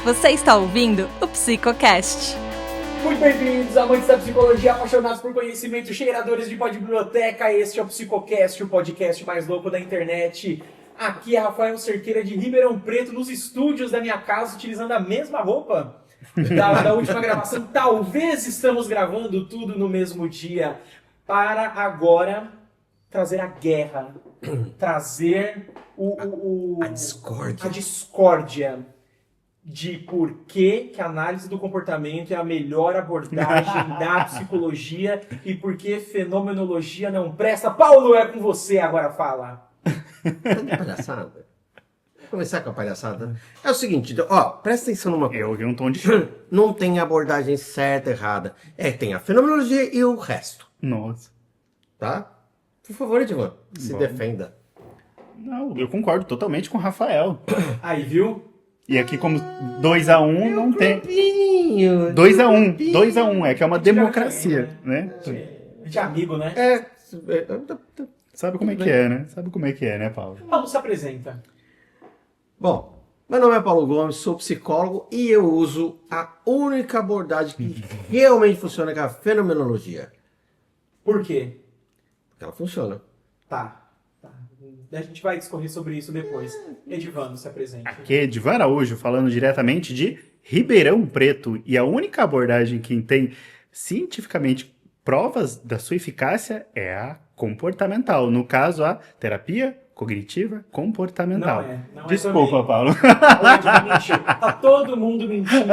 Você está ouvindo o Psicocast. Muito bem-vindos, amantes da psicologia, apaixonados por conhecimento, cheiradores de biblioteca. Este é o Psicocast, o podcast mais louco da internet. Aqui é Rafael Cerqueira de Ribeirão Preto, nos estúdios da minha casa, utilizando a mesma roupa da última gravação. Talvez estamos gravando tudo no mesmo dia, para agora trazer a guerra, trazer a discórdia de por que a análise do comportamento é a melhor abordagem da psicologia e por que fenomenologia não presta. Paulo, é com você, agora fala. Tá de palhaçada? Vou começar com a palhaçada. É o seguinte, ó, presta atenção numa coisa. Eu ouvi um tom de choro. Não tem abordagem certa, errada. Tem a fenomenologia e o resto, Nossa. tá? Por favor, Edivan, se Bom. defenda. Não, eu concordo totalmente com o Rafael. Aí, viu? E aqui, como 2-1, não tem. Clubinho, 2-1. É que é uma democracia, né? De amigo, né? Sabe como é que é, né? Sabe como é que é, né, Paulo? Paulo, se apresenta. Bom, meu nome é Paulo Gomes, sou psicólogo e eu uso a única abordagem que realmente funciona, que é a fenomenologia. Por quê? Porque ela funciona. Tá. A gente vai discorrer sobre isso depois. Edivano, se apresente. Aqui é Edivan Araújo, falando diretamente de Ribeirão Preto. E a única abordagem que tem cientificamente provas da sua eficácia é a comportamental. No caso, a terapia cognitiva comportamental. Não Desculpa, também. Paulo. Mentiu. Tá todo mundo mentindo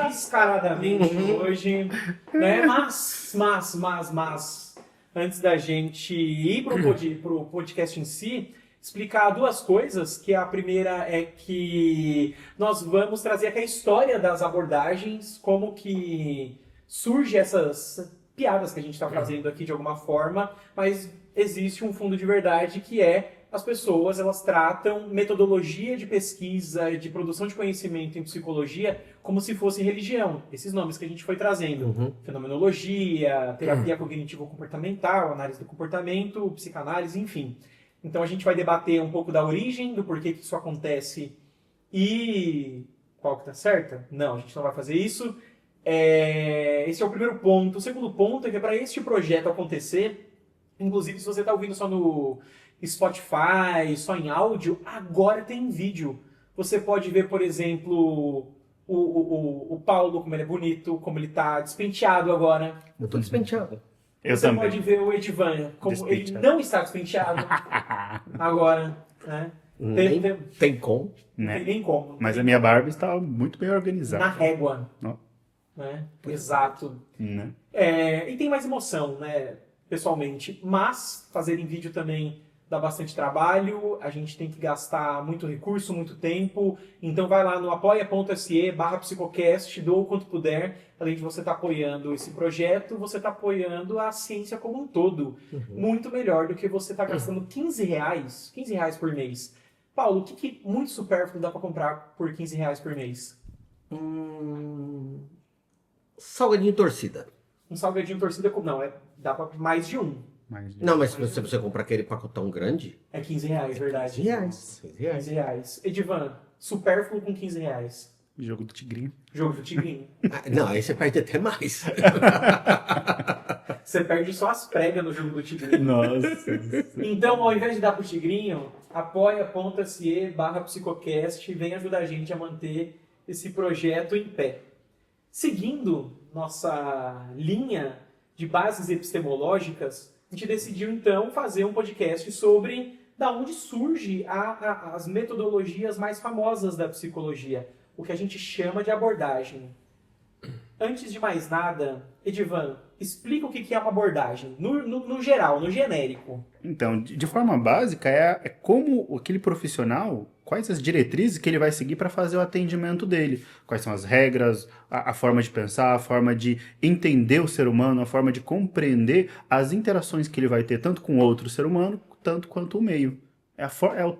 descaradamente hoje, né? Mas, antes da gente ir pro podcast em si, explicar duas coisas, que a primeira é que nós vamos trazer aqui a história das abordagens, como que surge essas piadas que a gente está fazendo aqui de alguma forma, mas existe um fundo de verdade que é as pessoas, elas tratam metodologia de pesquisa, de produção de conhecimento em psicologia como se fosse religião. Esses nomes que a gente foi trazendo. Fenomenologia, terapia cognitivo-comportamental, análise do comportamento, psicanálise, enfim. Então a gente vai debater um pouco da origem, do porquê que isso acontece e qual que tá certa? Não, a gente não vai fazer isso. Esse é o primeiro ponto. O segundo ponto é que para este projeto acontecer, inclusive se você está ouvindo só no Spotify, só em áudio, agora tem vídeo. Você pode ver, por exemplo, o Paulo, como ele é bonito, como ele tá despenteado agora. Eu tô despenteado. Eu Você também. pode ver o Edivan, como ele não está despenteado agora. Né? Tem como. Não tem nem como. Mas a minha barba está muito bem organizada. Na régua. Ó. Né? Exato. Né? E tem mais emoção, né? Pessoalmente. Mas fazer em vídeo também dá bastante trabalho, a gente tem que gastar muito recurso, muito tempo, então vai lá no apoia.se/psicocast, doa o quanto puder, além de você estar apoiando esse projeto, você está apoiando a ciência como um todo, muito melhor do que você estar gastando R$15 por mês. Paulo, o que muito supérfluo dá para comprar por R$15 por mês? Salgadinho torcida. Um salgadinho torcida, dá para mais de um. Não, mas se você comprar aquele pacotão grande... É R$15, verdade. R$15. Edivan, supérfluo com R$15. Jogo do Tigrinho. Jogo do Tigrinho. Não, aí você perde até mais. Você perde só as pregas no jogo do Tigrinho. Nossa. Então, ao invés de dar pro Tigrinho, apoia.se/psicocast e vem ajudar a gente a manter esse projeto em pé. Seguindo nossa linha de bases epistemológicas, a gente decidiu, então, fazer um podcast sobre da onde surge as metodologias mais famosas da psicologia, o que a gente chama de abordagem. Antes de mais nada, Edivan, explica o que é uma abordagem, no geral, no genérico. Então, de forma básica, é como aquele profissional, quais as diretrizes que ele vai seguir para fazer o atendimento dele. Quais são as regras, a forma de pensar, a forma de entender o ser humano, a forma de compreender as interações que ele vai ter tanto com outro ser humano, tanto quanto o meio. É o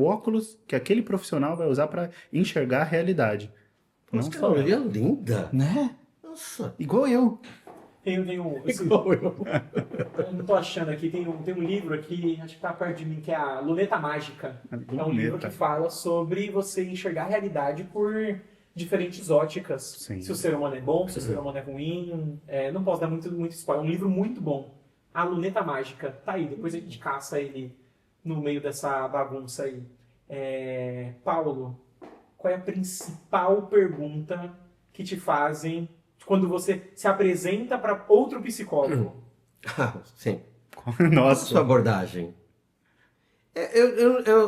óculos que aquele profissional vai usar para enxergar a realidade. Nossa, que família linda. Né? Nossa. Igual eu. Eu não tô achando aqui, tem um livro aqui, acho que tá perto de mim, que é a Luneta Mágica. É um livro que fala sobre você enxergar a realidade por diferentes óticas. Sim. Se o ser humano é bom, se o ser humano é ruim. Não posso dar muito spoiler. É um livro muito bom. A Luneta Mágica. Tá aí, depois a gente caça ele no meio dessa bagunça aí. Paulo, qual é a principal pergunta que te fazem quando você se apresenta para outro psicólogo? Sim. Nossa. Sua abordagem.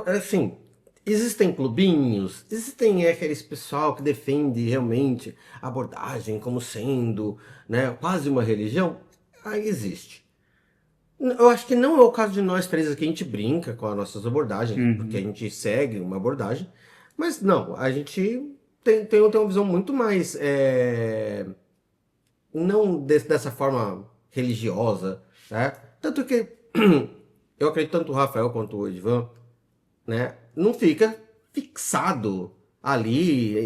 Assim, existem clubinhos, existem aqueles pessoal que defende realmente a abordagem como sendo, né, quase uma religião. Aí existe. Eu acho que não é o caso de nós três aqui, a gente brinca com as nossas abordagens, porque a gente segue uma abordagem, mas não, a gente tem uma visão muito mais, não dessa forma religiosa, né? Tanto que eu acredito tanto o Rafael quanto o Edvan, né, não fica fixado ali,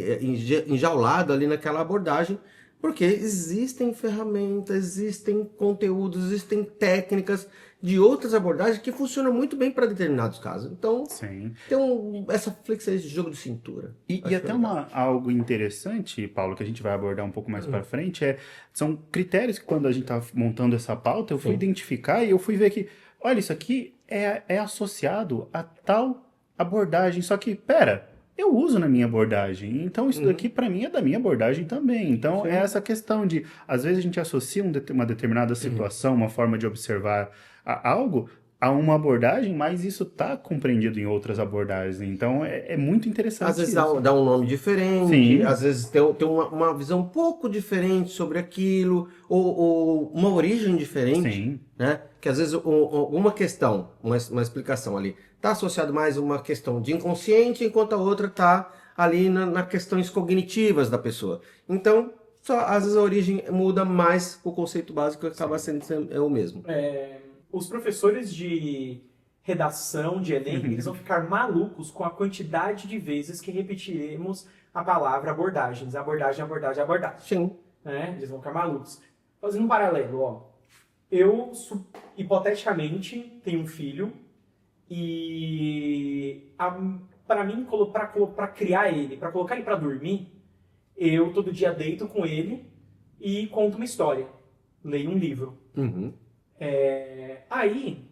enjaulado ali naquela abordagem, porque existem ferramentas, existem conteúdos, existem técnicas de outras abordagens que funcionam muito bem para determinados casos. Então, Sim. tem essa flexão de jogo de cintura. E Acho até legal. algo interessante, Paulo, que a gente vai abordar um pouco mais para frente, são critérios que quando a gente tá montando essa pauta, eu fui identificar e eu fui ver que, olha, isso aqui é associado a tal abordagem, só que, pera, eu uso na minha abordagem, então isso daqui para mim é da minha abordagem também. Então é essa questão de, às vezes a gente associa uma determinada situação, uma forma de observar algo a uma abordagem, mas isso está compreendido em outras abordagens. Então é muito interessante. Às vezes isso. dá um nome diferente, Sim. às vezes tem uma visão um pouco diferente sobre aquilo, ou uma origem diferente, Sim. né? Que às vezes uma questão, uma explicação ali, está associado mais a uma questão de inconsciente, enquanto a outra está ali nas questões cognitivas da pessoa. Então, às vezes a origem muda, mas o conceito básico acaba sendo o mesmo. Os professores de redação de Enem, eles vão ficar malucos com a quantidade de vezes que repetiremos a palavra abordagens. Abordagem, abordagem, abordagem. Sim. Né? Eles vão ficar malucos. Fazendo um paralelo, ó. Eu, hipoteticamente, tenho um filho e para mim, para criar ele, para colocar ele para dormir, eu todo dia deito com ele e conto uma história. Leio um livro. Uhum. Aí,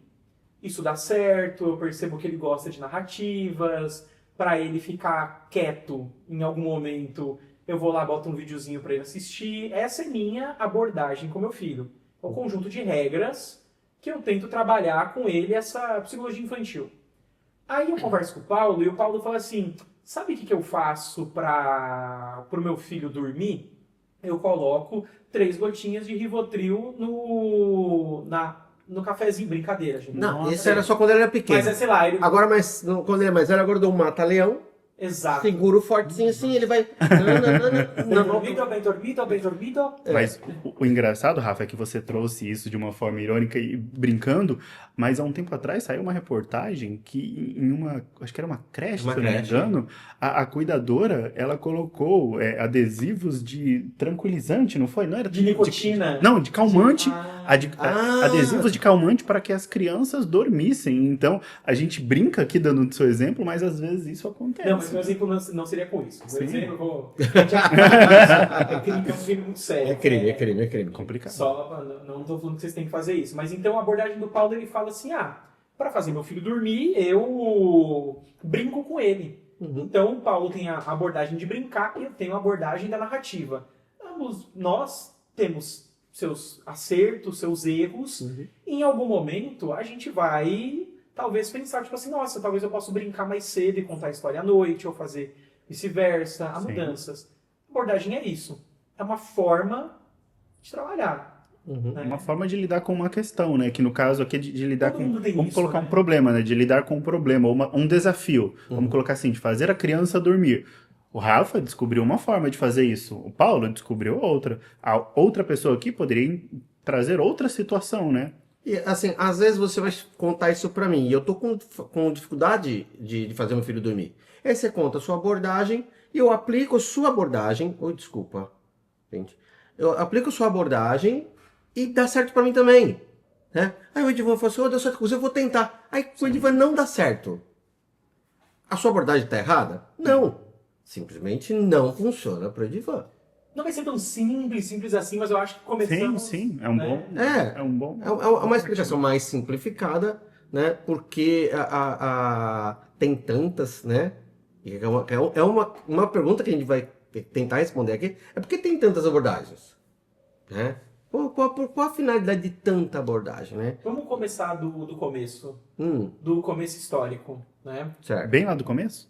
isso dá certo, eu percebo que ele gosta de narrativas, para ele ficar quieto em algum momento, eu vou lá, boto um videozinho para ele assistir. Essa é minha abordagem com meu filho. É um conjunto de regras que eu tento trabalhar com ele, essa psicologia infantil. Aí eu converso com o Paulo e o Paulo fala assim, sabe o que eu faço para o meu filho dormir? Eu coloco 3 gotinhas de Rivotril no cafezinho, brincadeira, gente. Não, Nossa, isso era só quando ele era pequeno. Mas sei lá, ele... Agora, quando ele é mais velho, agora eu dou um mata-leão, Exato. seguro o fortezinho assim, ele vai... Bem dormido, bem dormido. Mas o engraçado, Rafa, é que você trouxe isso de uma forma irônica e brincando, mas há um tempo atrás saiu uma reportagem que acho que era uma creche, se eu não me engano, a cuidadora, ela colocou adesivos de tranquilizante, não foi? Não era De nicotina. Não, de calmante. Adesivos de calmante para que as crianças dormissem. Então, a gente brinca aqui dando o seu exemplo, mas às vezes isso acontece. Não, mas meu exemplo não seria com isso. Meu exemplo, é um crime muito sério. É crime. Complicado. Só, não estou falando que vocês têm que fazer isso. Mas então a abordagem do Paulo, ele fala assim, para fazer meu filho dormir, eu brinco com ele. Uhum. Então o Paulo tem a abordagem de brincar e eu tenho a abordagem da narrativa. Ambos nós temos seus acertos, seus erros. Uhum. Em algum momento a gente vai talvez pensar, tipo assim, nossa, talvez eu possa brincar mais cedo e contar a história à noite, ou fazer vice-versa, há mudanças. A abordagem é isso. É uma forma de trabalhar. Uhum. Né? Uma forma de lidar com uma questão, né? Que no caso aqui é de lidar Todo com... mundo tem Vamos isso, colocar né? um problema, né? De lidar com um problema, um desafio. Vamos colocar assim, de fazer a criança dormir. O Rafa descobriu uma forma de fazer isso. O Paulo descobriu outra. A outra pessoa aqui poderia trazer outra situação, né? E assim, às vezes você vai contar isso pra mim e eu tô com dificuldade de fazer meu filho dormir. Aí você conta a sua abordagem e eu aplico a sua abordagem. Desculpa, gente. Eu aplico a sua abordagem e dá certo pra mim também. Né? Aí o Edivan fala assim, deu certo, eu vou tentar. Aí o Edivan não dá certo. A sua abordagem tá errada? Não. Simplesmente não funciona para o Edivan. Não vai ser tão simples assim, mas eu acho que começamos... Sim, é um né? bom... É um bom... É uma explicação mais simplificada, né? Porque tem tantas, né? E é uma pergunta que a gente vai tentar responder aqui. É porque tem tantas abordagens, né? Qual a finalidade de tanta abordagem, né? Vamos começar do começo. Do começo histórico, né? Certo. Bem lá do começo?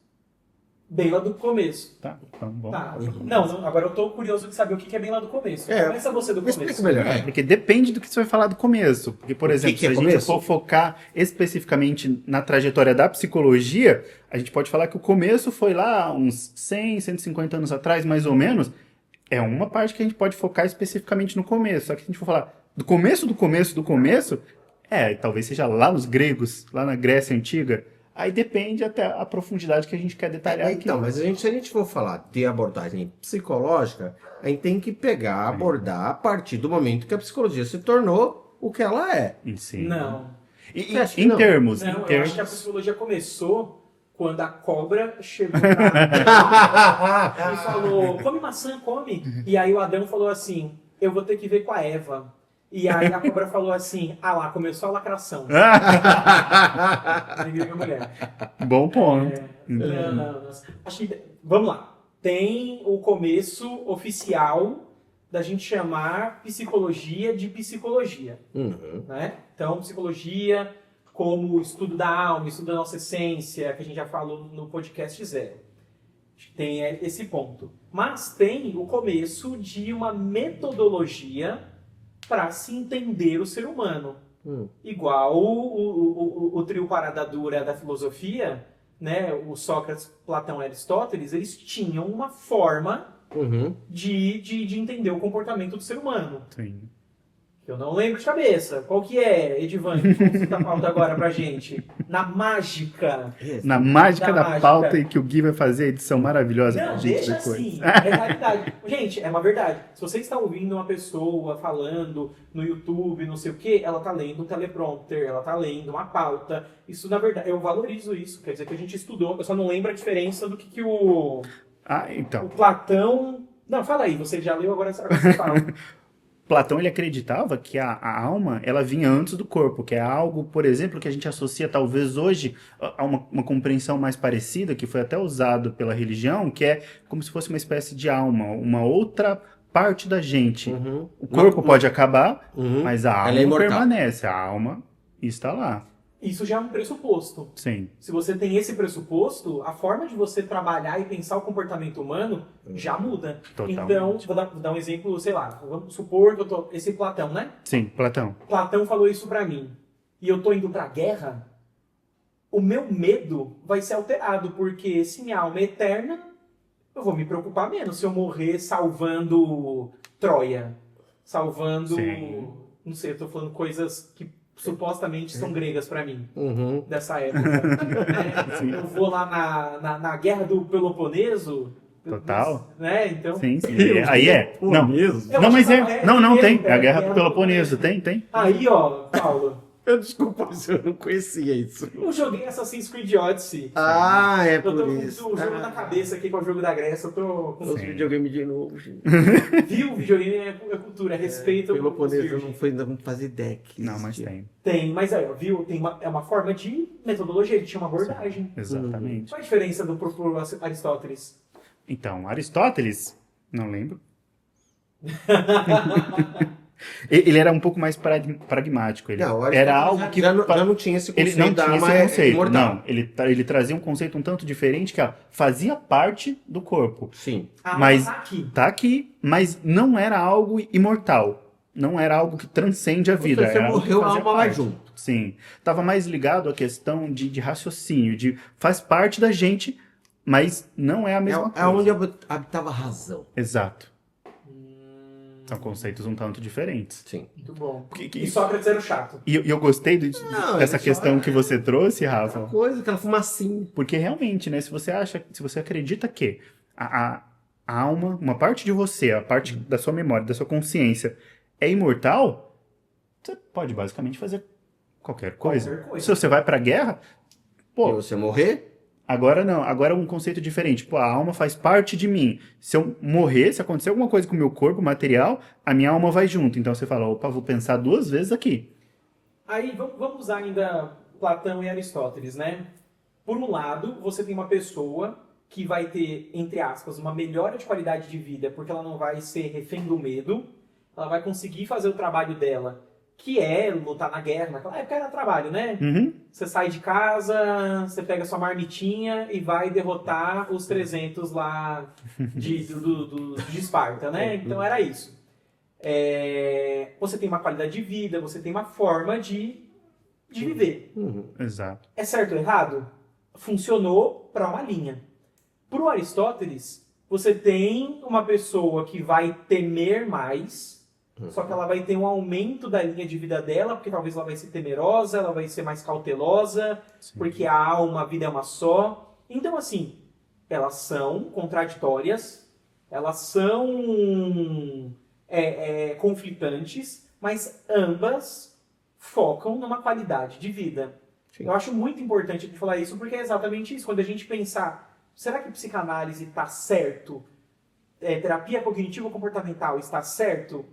Bem lá do começo. Tá, então bom. Tá. Não, agora eu tô curioso de saber o que é bem lá do começo. Começa você do Me começo. explica melhor. Porque depende do que você vai falar do começo. Porque, por exemplo, que é se a gente começo? for focar especificamente na trajetória da psicologia, a gente pode falar que o começo foi lá uns 100, 150 anos atrás, mais ou menos. É uma parte que a gente pode focar especificamente no começo. Só que se a gente for falar do começo, talvez seja lá nos gregos, lá na Grécia Antiga. Aí depende até a profundidade que a gente quer detalhar aqui. Então, mas se a gente for falar de abordagem psicológica, a gente tem que abordar a partir do momento que a psicologia se tornou o que ela é. Sim. Não. Você acha que Em não? termos. Não, em eu termos... acho que a psicologia começou quando a cobra chegou lá e falou, come maçã, come. E aí o Adão falou assim, eu vou ter que ver com a Eva. E aí a cobra falou assim, lá, começou a lacração. Aí virou minha mulher. Bom ponto. Não. Acho que, vamos lá. Tem o começo oficial da gente chamar psicologia de psicologia. Né? Então, psicologia como estudo da alma, estudo da nossa essência, que a gente já falou no podcast 0. Tem esse ponto. Mas tem o começo de uma metodologia para se entender o ser humano. Igual o trio Parada Dura da filosofia, né? O Sócrates, Platão e Aristóteles, eles tinham uma forma de entender o comportamento do ser humano. Sim. Eu não lembro de cabeça. Qual que é, Edivan? Que você tá falando agora pra gente? Na mágica. Na mágica Da da mágica. pauta e que o Gui vai fazer a edição maravilhosa pra Não, gente deixa depois. assim. É realidade. Gente, é uma verdade. Se você está ouvindo uma pessoa falando no YouTube, não sei o quê, ela tá lendo um teleprompter, ela tá lendo uma pauta. Isso, na verdade, eu valorizo isso. Quer dizer que a gente estudou. Eu só não lembro a diferença do que o Então. Platão... Não, fala aí. Você já leu, agora você fala. Platão ele acreditava que a alma ela vinha antes do corpo, que é algo, por exemplo, que a gente associa talvez hoje a uma compreensão mais parecida, que foi até usado pela religião, que é como se fosse uma espécie de alma, uma outra parte da gente. O corpo pode acabar, mas a Ela é alma imortal. permanece, a alma está lá. Isso já é um pressuposto. Sim. Se você tem esse pressuposto, a forma de você trabalhar e pensar o comportamento humano já muda. Totalmente. Então, vou dar um exemplo, sei lá, vamos supor que esse Platão, né? Sim, Platão. Platão falou isso pra mim. E eu tô indo pra guerra, o meu medo vai ser alterado, porque se minha alma é eterna, eu vou me preocupar menos se eu morrer salvando Troia. Salvando... Sim. Não sei, eu tô falando coisas que supostamente são gregas pra mim. Dessa época. Eu vou lá na guerra do Peloponeso. Total. Né? Então, Sim. Aí é. Não, Eu não, mas achava- é. Não, tem. grego, É a Guerra do do Peloponeso. Tem. Aí, ó, Paulo, Desculpa, eu não conhecia isso. eu joguei Assassin's Creed Odyssey. É Eu tô por com isso. o jogo na cabeça aqui, com o jogo da Grécia. Eu tô com... Os videogames de novo, gente. Viu? Videogame é cultura, é respeito. Peloponeso, eu os não fazia ideia que Não, mas existia. tem. Tem, mas aí, ó, viu? É uma forma de metodologia, ele tinha uma abordagem. Exatamente. Qual a diferença pro Aristóteles? Então, Aristóteles, não lembro. Ele era um pouco mais pragmático. Ele Não, era algo que já não tinha esse ele conceito não da tinha esse alma conceito. imortal. Não, ele trazia um conceito um tanto diferente que fazia parte do corpo. Sim. A alma Mas tá aqui. tá aqui, mas não era algo imortal. Não era algo que transcende a vida. Você era algo que morreu, a fazia alma vai parte. junto. Sim. Estava mais ligado à questão de raciocínio, de faz parte da gente, mas não é a mesma É coisa. onde habitava a razão. Exato. São conceitos um tanto diferentes. Sim. Muito bom. Que- E Sócrates era o chato. E eu gostei Não, dessa ele só questão é- que você trouxe, Rafa. Coisa, aquela fumacinha. Porque realmente, né, se você acredita que a alma, uma parte de você, a parte da sua memória, da sua consciência é imortal, você pode basicamente fazer qualquer coisa. Qualquer coisa. Se você vai pra guerra, E pô, você morrer, Agora não, agora é um conceito diferente. Tipo, a alma faz parte de mim. Se eu morrer, se acontecer alguma coisa com o meu corpo material, a minha alma vai junto. Então você fala, opa, vou pensar 2 vezes aqui. Aí vamos usar ainda Platão e Aristóteles, né? Por um lado, você tem uma pessoa que vai ter, entre aspas, uma melhora de qualidade de vida, porque ela não vai ser refém do medo, ela vai conseguir fazer o trabalho dela, que é lutar na guerra. Naquela época era trabalho, né? Uhum. Você sai de casa, você pega sua marmitinha e vai derrotar os 300 lá de Esparta, né? Então era isso. Você tem uma qualidade de vida, você tem uma forma de viver. Exato. É certo ou errado? Funcionou para uma linha. Para o Aristóteles, você tem uma pessoa que vai temer mais, só que ela vai ter um aumento da linha de vida dela, porque talvez ela vai ser temerosa, ela vai ser mais cautelosa, porque a alma, a vida é uma só. Então, assim, elas são contraditórias, elas são conflitantes, mas ambas focam numa qualidade de vida. Sim. Eu acho muito importante a gente falar isso, porque é exatamente isso. Quando a gente pensar, será que psicanálise está certo? Terapia cognitivo-comportamental está certo?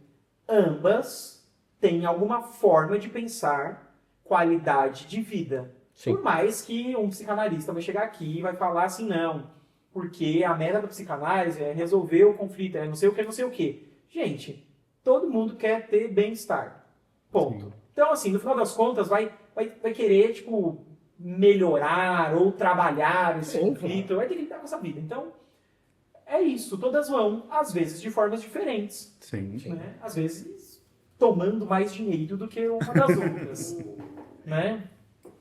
Ambas têm alguma forma de pensar qualidade de vida. Sim. Por mais que um psicanalista vai chegar aqui e vai falar assim, não, porque a meta da psicanálise é resolver o conflito, é não sei o que, não sei o que. Gente, todo mundo quer ter bem-estar. Ponto. Sim. Então, assim, no final das contas, vai querer, tipo, melhorar ou trabalhar esse conflito, vai ter que lidar com essa vida. Então, é isso. Todas vão, às vezes, de formas diferentes. Sim. Né? Às vezes, tomando mais dinheiro do que uma das outras. Né?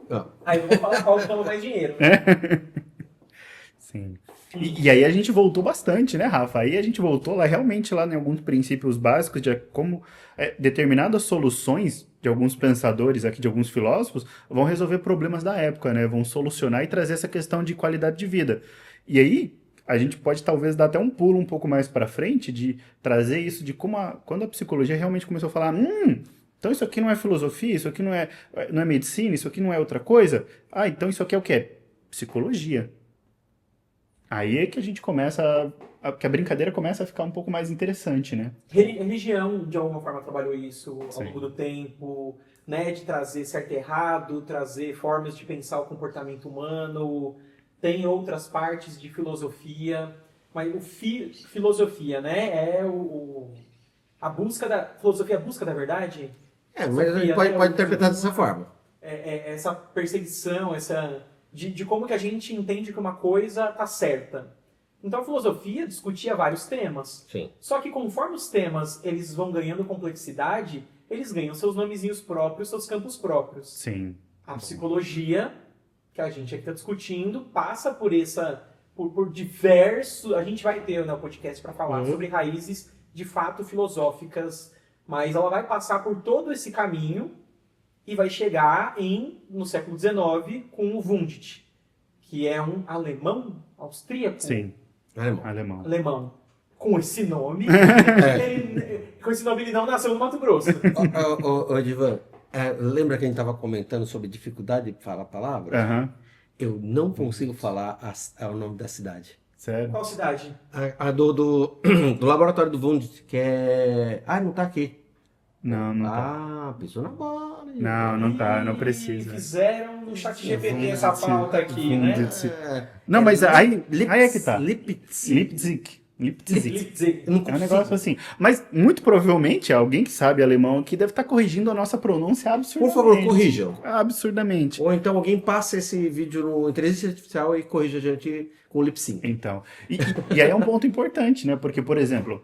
Ah. Aí eu vou falar qual que toma mais dinheiro. Sim. E aí a gente voltou bastante, né, Rafa? Aí a gente voltou lá realmente lá em alguns princípios básicos de como determinadas soluções de alguns pensadores aqui, de alguns filósofos, vão resolver problemas da época, né? Vão solucionar e trazer essa questão de qualidade de vida. E aí a gente pode talvez dar até um pulo um pouco mais para frente de trazer isso de como quando a psicologia realmente começou a falar, então isso aqui não é filosofia, isso aqui não é medicina, isso aqui não é outra coisa. Ah, então isso aqui é o quê? Psicologia. Aí é que a gente começa, que a brincadeira começa a ficar um pouco mais interessante, né? Religião, de alguma forma, trabalhou isso ao Sim. longo do tempo, né? De trazer certo e errado, trazer formas de pensar o comportamento humano. Tem outras partes de filosofia, mas filosofia, né? A busca da... Filosofia é a busca da verdade? Mas a gente pode interpretar dessa forma. Essa perseguição, de como que a gente entende que uma coisa está certa. Então a filosofia discutia vários temas. Sim. Só que conforme os temas eles vão ganhando complexidade, eles ganham seus nomezinhos próprios, seus campos próprios. Sim. A psicologia, que a gente aqui está discutindo, passa por diversos... A gente vai ter no podcast para falar sobre raízes de fato filosóficas, mas ela vai passar por todo esse caminho e vai chegar no século XIX com o Wundt, que é um alemão, austríaco. Sim. Alemão. Alemão. Com esse nome, com esse nome ele não nasceu no Mato Grosso. Ô, Divan, lembra que a gente estava comentando sobre dificuldade de falar palavras? Aham. Eu não consigo falar o nome da cidade. Sério? Qual cidade? Do laboratório do Wundt, que é... não tá aqui. Não tá. Pisou na bola. Não tá, não precisa. Fizeram no chat GPT essa pauta aqui, né? Não, mas aí é que tá. Leipzig. Leipzig. É um negócio assim. Mas, muito provavelmente, alguém que sabe alemão aqui deve estar corrigindo a nossa pronúncia absurdamente. Por favor, corrijam. Absurdamente. Ou então alguém passa esse vídeo no inteligência artificial e corrija a gente com o lip sync. Então. E aí é um ponto importante, né? Porque, por exemplo,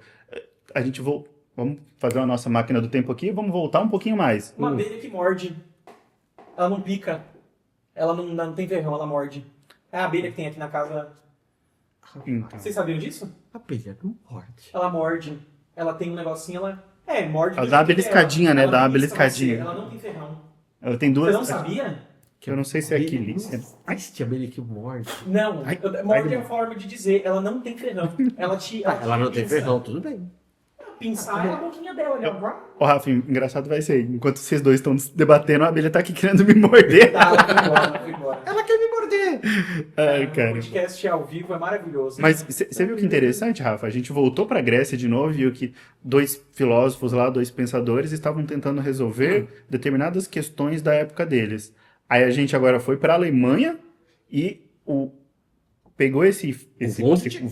a gente vamos fazer a nossa máquina do tempo aqui e vamos voltar um pouquinho mais. Uma abelha que morde. Ela não pica. Ela não tem ferrão, ela morde. É a abelha que tem aqui na casa. Então. Vocês sabiam disso? A abelha não morde. Ela morde. Ela tem um negocinho, morde. Ela dá uma beliscadinha, né? Ela Dá uma não pisca beliscadinha. você, Ela não tem ferrão. Ela tem duas. Você não sabia? Eu não sei se é aquilícia. Existe abelha que morde. Não. Ai, Morde é a forma de dizer. Ela não tem ferrão. Ela não tem ferrão, tudo bem. Pinçar é a boquinha dela. Ó, Rafa, engraçado vai ser. Enquanto vocês dois estão debatendo, a abelha tá aqui querendo me morder. Tá, ela foi embora. Ela quer me morder. ter. Ai, O cara. podcast ao vivo é maravilhoso. Mas você viu que interessante, Rafa? A gente voltou pra Grécia de novo e viu que dois filósofos lá, dois pensadores, estavam tentando resolver determinadas questões da época deles. Aí a gente agora foi pra Alemanha e pegou esse Wundt?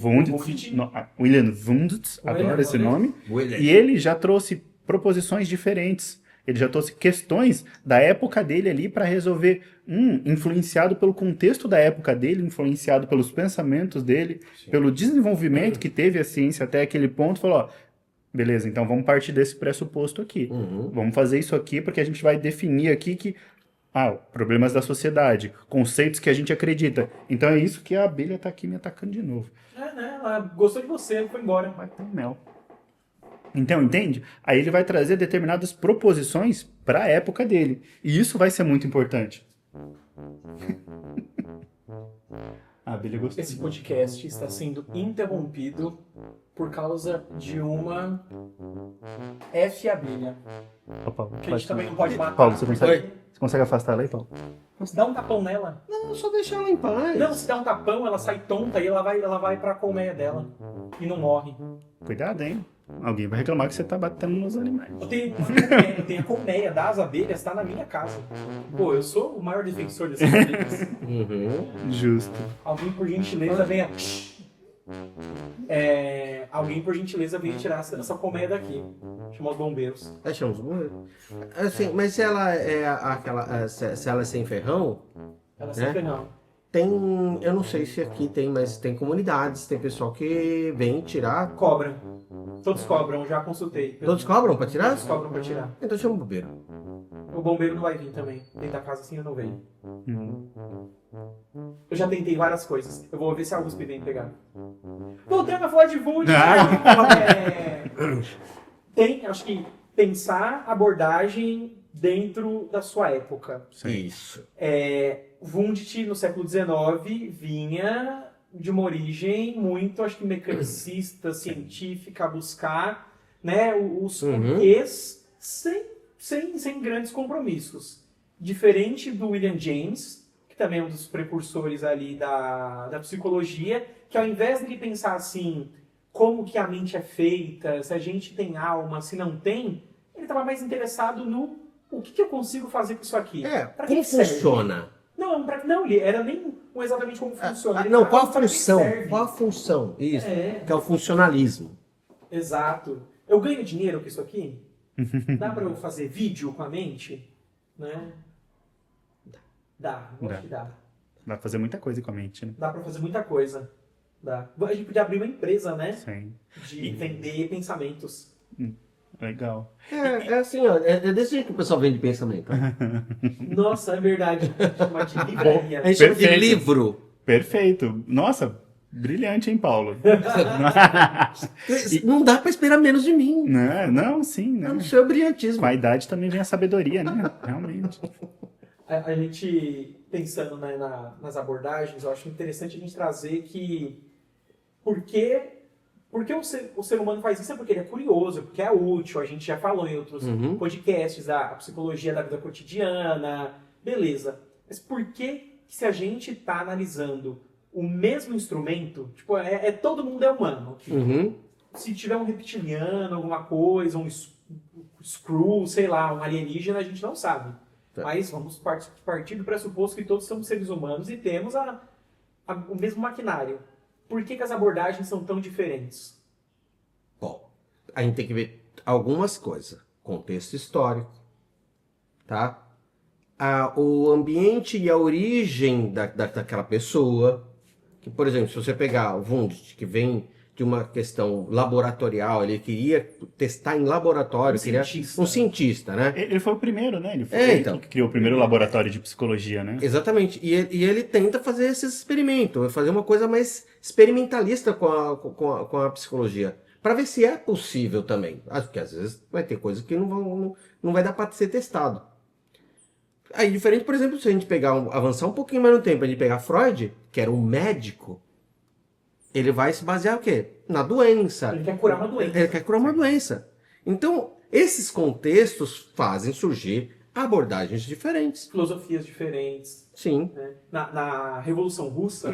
William Wundt, adoro esse nome, e ele já trouxe proposições diferentes. Ele já trouxe questões da época dele ali para resolver, influenciado pelo contexto da época dele, influenciado pelos pensamentos dele, pelo desenvolvimento que teve a ciência até aquele ponto, falou, ó, beleza, então vamos partir desse pressuposto aqui. Vamos fazer isso aqui porque a gente vai definir aqui que problemas da sociedade, conceitos que a gente acredita. Então é isso que a abelha tá aqui me atacando de novo. Né? Ela gostou de você, foi embora. Vai ter mel. Então, entende? Aí ele vai trazer determinadas proposições para a época dele. E isso vai ser muito importante. A abelha gostou. Esse podcast está sendo interrompido por causa de uma F-abelha. Ô, Paulo, Que a gente também não pode matar. Paulo, você consegue afastar ela aí, Paulo? Dá um tapão nela. Não, só deixar ela em paz. Não, se dá um tapão, ela sai tonta e ela vai pra colmeia dela. E não morre. Cuidado, hein? Alguém vai reclamar que você tá batendo nos animais. Eu tenho a colmeia das abelhas, tá na minha casa. Pô, eu sou o maior defensor dessas abelhas. Justo. Alguém, por gentileza, venha... alguém, por gentileza, venha tirar essa colmeia daqui. Chamar os bombeiros. Achamos bom. Assim, mas se ela é se ela é sem ferrão, Ela sempre não. tem, eu não sei se aqui tem, mas tem comunidades, tem pessoal que vem tirar. Cobram. Todos cobram, já consultei. Todos cobram pra tirar? Todos cobram pra tirar. Então chama o bombeiro. O bombeiro não vai vir também. Dentro da casa assim eu não venho. Eu já tentei várias coisas. Eu vou ver se a USP vem pegar. Voltando a falar de Wundt. Tem, acho que, pensar abordagem dentro da sua época. Isso. Wundt, no século XIX, vinha de uma origem muito, acho que, mecanicista, científica, a buscar, né, os porquês sem grandes compromissos. Diferente do William James, que também é um dos precursores ali da psicologia, que ao invés de ele pensar assim, como que a mente é feita, se a gente tem alma, se não tem, ele estava mais interessado no o que eu consigo fazer com isso aqui. Pra como que serve? funciona? Não, ele era nem exatamente como funciona. Ele Não, falava qual a pra que função? serve. Qual a função? Isso. Que é o funcionalismo. Exato. Eu ganho dinheiro com isso aqui? Dá pra eu fazer vídeo com a mente? Né? Dá, eu acho que dá. Dá pra fazer muita coisa com a mente, né? Dá pra fazer muita coisa. Dá. A gente podia abrir uma empresa, né? Sim. De vender pensamentos. Legal. É assim, ó, é desse jeito que o pessoal vende pensamento. Nossa, é verdade. Chama de livraria. A gente chama de Perfeito. livro. Perfeito. Nossa, brilhante, hein, Paulo? Não dá pra esperar menos de mim. Não, sim, né? É o seu brilhantismo. Com a idade também vem a sabedoria, né? Realmente. A gente, pensando, né, nas abordagens, eu acho interessante a gente trazer que por que o ser humano faz isso? É porque ele é curioso, porque é útil. A gente já falou em outros podcasts, a psicologia da vida cotidiana, beleza. Mas por que se a gente está analisando o mesmo instrumento, tipo, todo mundo é humano. Se tiver um reptiliano, alguma coisa, um screw, sei lá, um alienígena, a gente não sabe. Mas vamos partir do pressuposto que todos somos seres humanos e temos o mesmo maquinário. Por que as abordagens são tão diferentes? Bom, a gente tem que ver algumas coisas. Contexto histórico, tá? O ambiente e a origem daquela pessoa. Que, por exemplo, se você pegar o Wundt, que vem de uma questão laboratorial, ele queria testar em laboratório, um cientista, né? Ele foi o primeiro, né? Ele foi ele que criou o primeiro laboratório de psicologia, né? Exatamente. E ele tenta fazer esses experimentos, fazer uma coisa mais experimentalista com a psicologia, para ver se é possível também. Porque às vezes vai ter coisas que não vai dar para ser testado. Aí, diferente, por exemplo, se a gente avançar um pouquinho mais no tempo, a gente pegar Freud, que era um médico, ele vai se basear o quê? Na doença. Ele quer curar uma doença. Ele quer curar uma doença. Então, esses contextos fazem surgir abordagens diferentes. Filosofias diferentes. Sim. Né? Na Revolução Russa,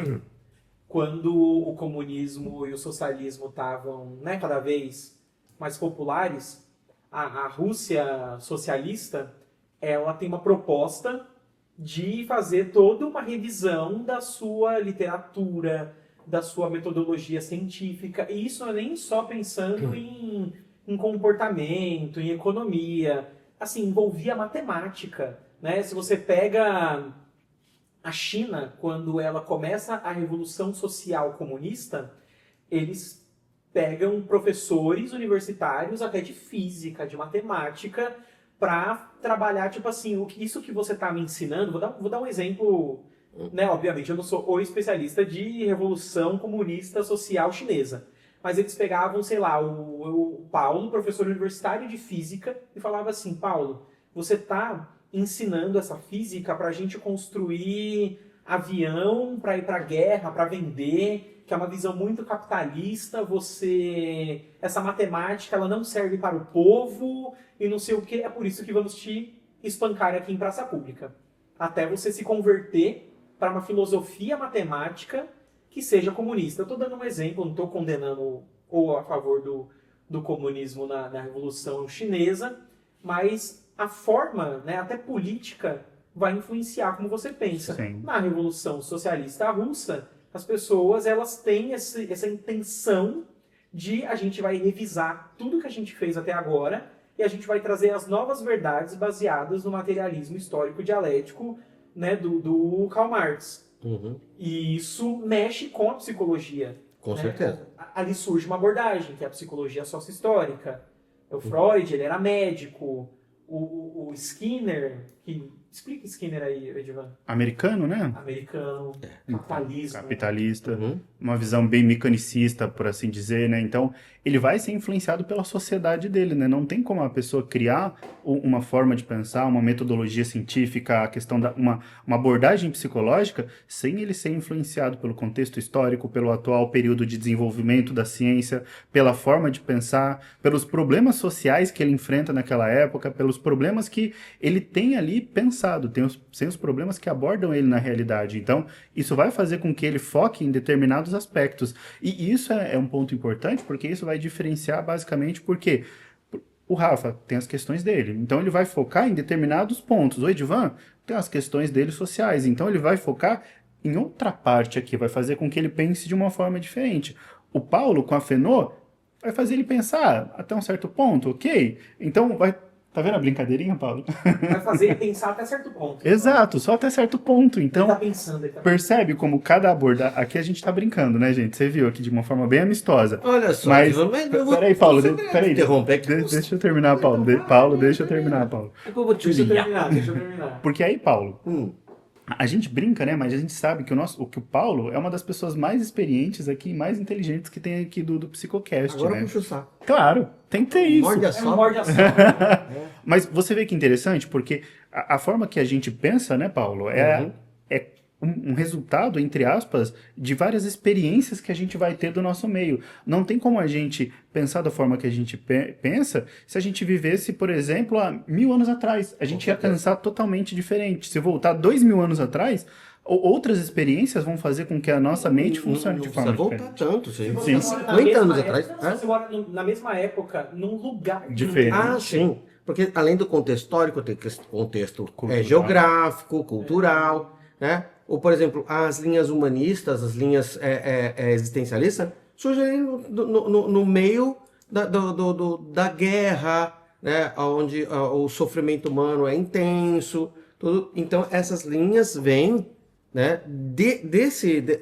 quando o comunismo e o socialismo estavam, né, cada vez mais populares, a Rússia socialista, ela tem uma proposta de fazer toda uma revisão da sua literatura, da sua metodologia científica. E isso não é nem só pensando em comportamento, em economia. Assim, envolvia matemática. Né? Se você pega a China, quando ela começa a Revolução Social Comunista, eles pegam professores universitários até de física, de matemática, para trabalhar, tipo assim, isso que você está me ensinando, vou dar um exemplo, né? Obviamente, eu não sou o especialista de Revolução Comunista Social Chinesa, mas eles pegavam, sei lá, o Paulo, professor universitário de física, e falava assim, Paulo, você está ensinando essa física para a gente construir avião, para ir para a guerra, para vender, que é uma visão muito capitalista, essa matemática ela não serve para o povo e não sei o que, é por isso que vamos te espancar aqui em praça pública. Até você se converter para uma filosofia matemática que seja comunista. Eu estou dando um exemplo, não estou condenando ou a favor do comunismo na Revolução Chinesa, mas a forma, né, até política, vai influenciar como você pensa. Sim. Na Revolução Socialista Russa, as pessoas elas têm essa intenção de a gente vai revisar tudo que a gente fez até agora e a gente vai trazer as novas verdades baseadas no materialismo histórico dialético, né, do Karl Marx. E isso mexe com a psicologia. Com né? certeza. Ali surge uma abordagem, que é a psicologia sócio-histórica. O Freud, ele era médico. O Skinner, explica Skinner aí, Edivan. Americano, né? Americano, Capitalista, uma visão bem mecanicista, por assim dizer, né? Então, ele vai ser influenciado pela sociedade dele, né? Não tem como a pessoa criar uma forma de pensar, uma metodologia científica, a questão uma abordagem psicológica, sem ele ser influenciado pelo contexto histórico, pelo atual período de desenvolvimento da ciência, pela forma de pensar, pelos problemas sociais que ele enfrenta naquela época, pelos problemas que ele tem ali pensado, sem os problemas que abordam ele na realidade. Então, isso vai fazer com que ele foque em determinados aspectos. E isso é um ponto importante, porque isso vai diferenciar basicamente porque o Rafa tem as questões dele. Então, ele vai focar em determinados pontos. O Edivan tem as questões dele sociais. Então, ele vai focar em outra parte aqui, vai fazer com que ele pense de uma forma diferente. O Paulo, com a Fenô, vai fazer ele pensar até um certo ponto, ok? Então, tá vendo a brincadeirinha, Paulo? Vai fazer ele pensar até certo ponto. Exato, só até certo ponto. Então, Ele tá pensando. percebe como cada abordagem... Aqui a gente tá brincando, né, gente? Você viu aqui de uma forma bem amistosa. Olha só, Mas, eu vou- peraí, Paulo, você peraí. interromper aqui. Deixa eu terminar, Paulo. Paulo, deixa eu terminar, Paulo. Eu vou te Deixa eu humilhar. terminar. Porque aí, Paulo, Hum. a gente brinca, né? Mas a gente sabe que o Paulo é uma das pessoas mais experientes aqui, mais inteligentes que tem aqui do Psicocast, Agora né? puxa o saco. Claro, tem que ter isso. Morde a É um sopa. morde a sopa. Mas você vê que interessante, porque a forma que a gente pensa, né, Paulo, é um resultado, entre aspas, de várias experiências que a gente vai ter do nosso meio. Não tem como a gente pensar da forma que a gente pensa se a gente vivesse, por exemplo, há 1000 anos atrás. A gente ia pensar totalmente diferente. Se voltar 2000 anos atrás, outras experiências vão fazer com que a nossa mente funcione de forma Não precisa diferente. voltar tanto, sim. Você Sim. mora na 50 mesma anos época- atrás. Não, se você mora na mesma época, num lugar Diferente. Ah, sim. Porque além do contexto histórico, tem contexto Cultural. geográfico, cultural, né? Ou, por exemplo, as linhas humanistas, as linhas existencialistas, surgem no meio da guerra, né? Onde o sofrimento humano é intenso. Tudo. Então, essas linhas vêm, né,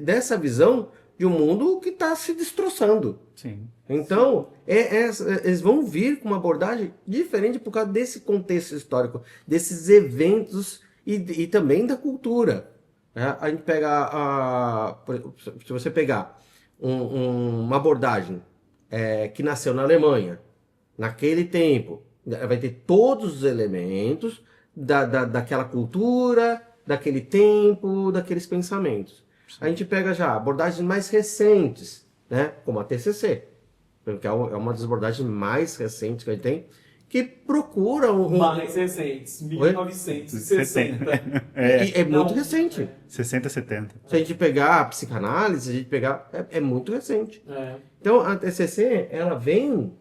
dessa visão de um mundo que está se destroçando. Sim. Então, eles vão vir com uma abordagem diferente por causa desse contexto histórico, desses eventos e também da cultura. Né? A gente pega, se você pegar uma abordagem que nasceu na Alemanha, naquele tempo, vai ter todos os elementos daquela cultura, daquele tempo, daqueles pensamentos. A gente pega já abordagens mais recentes, né? Como a TCC, que é uma das abordagens mais recentes que a gente tem, que procuram Mais recentes, 1960. É muito Não, recente. 60, 70. Se a gente pegar a psicanálise, se a gente pegar... É muito recente. É. Então, a TCC, ela vem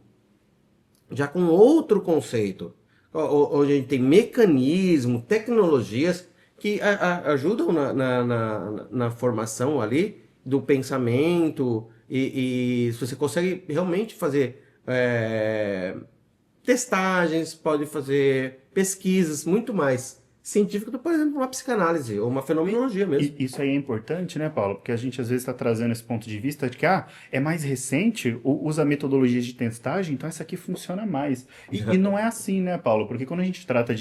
já com outro conceito, onde a gente tem mecanismo, tecnologias que ajudam na formação ali do pensamento e se você consegue realmente fazer testagens, pode fazer pesquisas muito mais científicas do que, por exemplo, uma psicanálise ou uma fenomenologia mesmo. Isso aí é importante, né, Paulo? Porque a gente às vezes está trazendo esse ponto de vista de que é mais recente, usa metodologias de testagem, então essa aqui funciona mais. E não é assim, né, Paulo? Porque quando a gente trata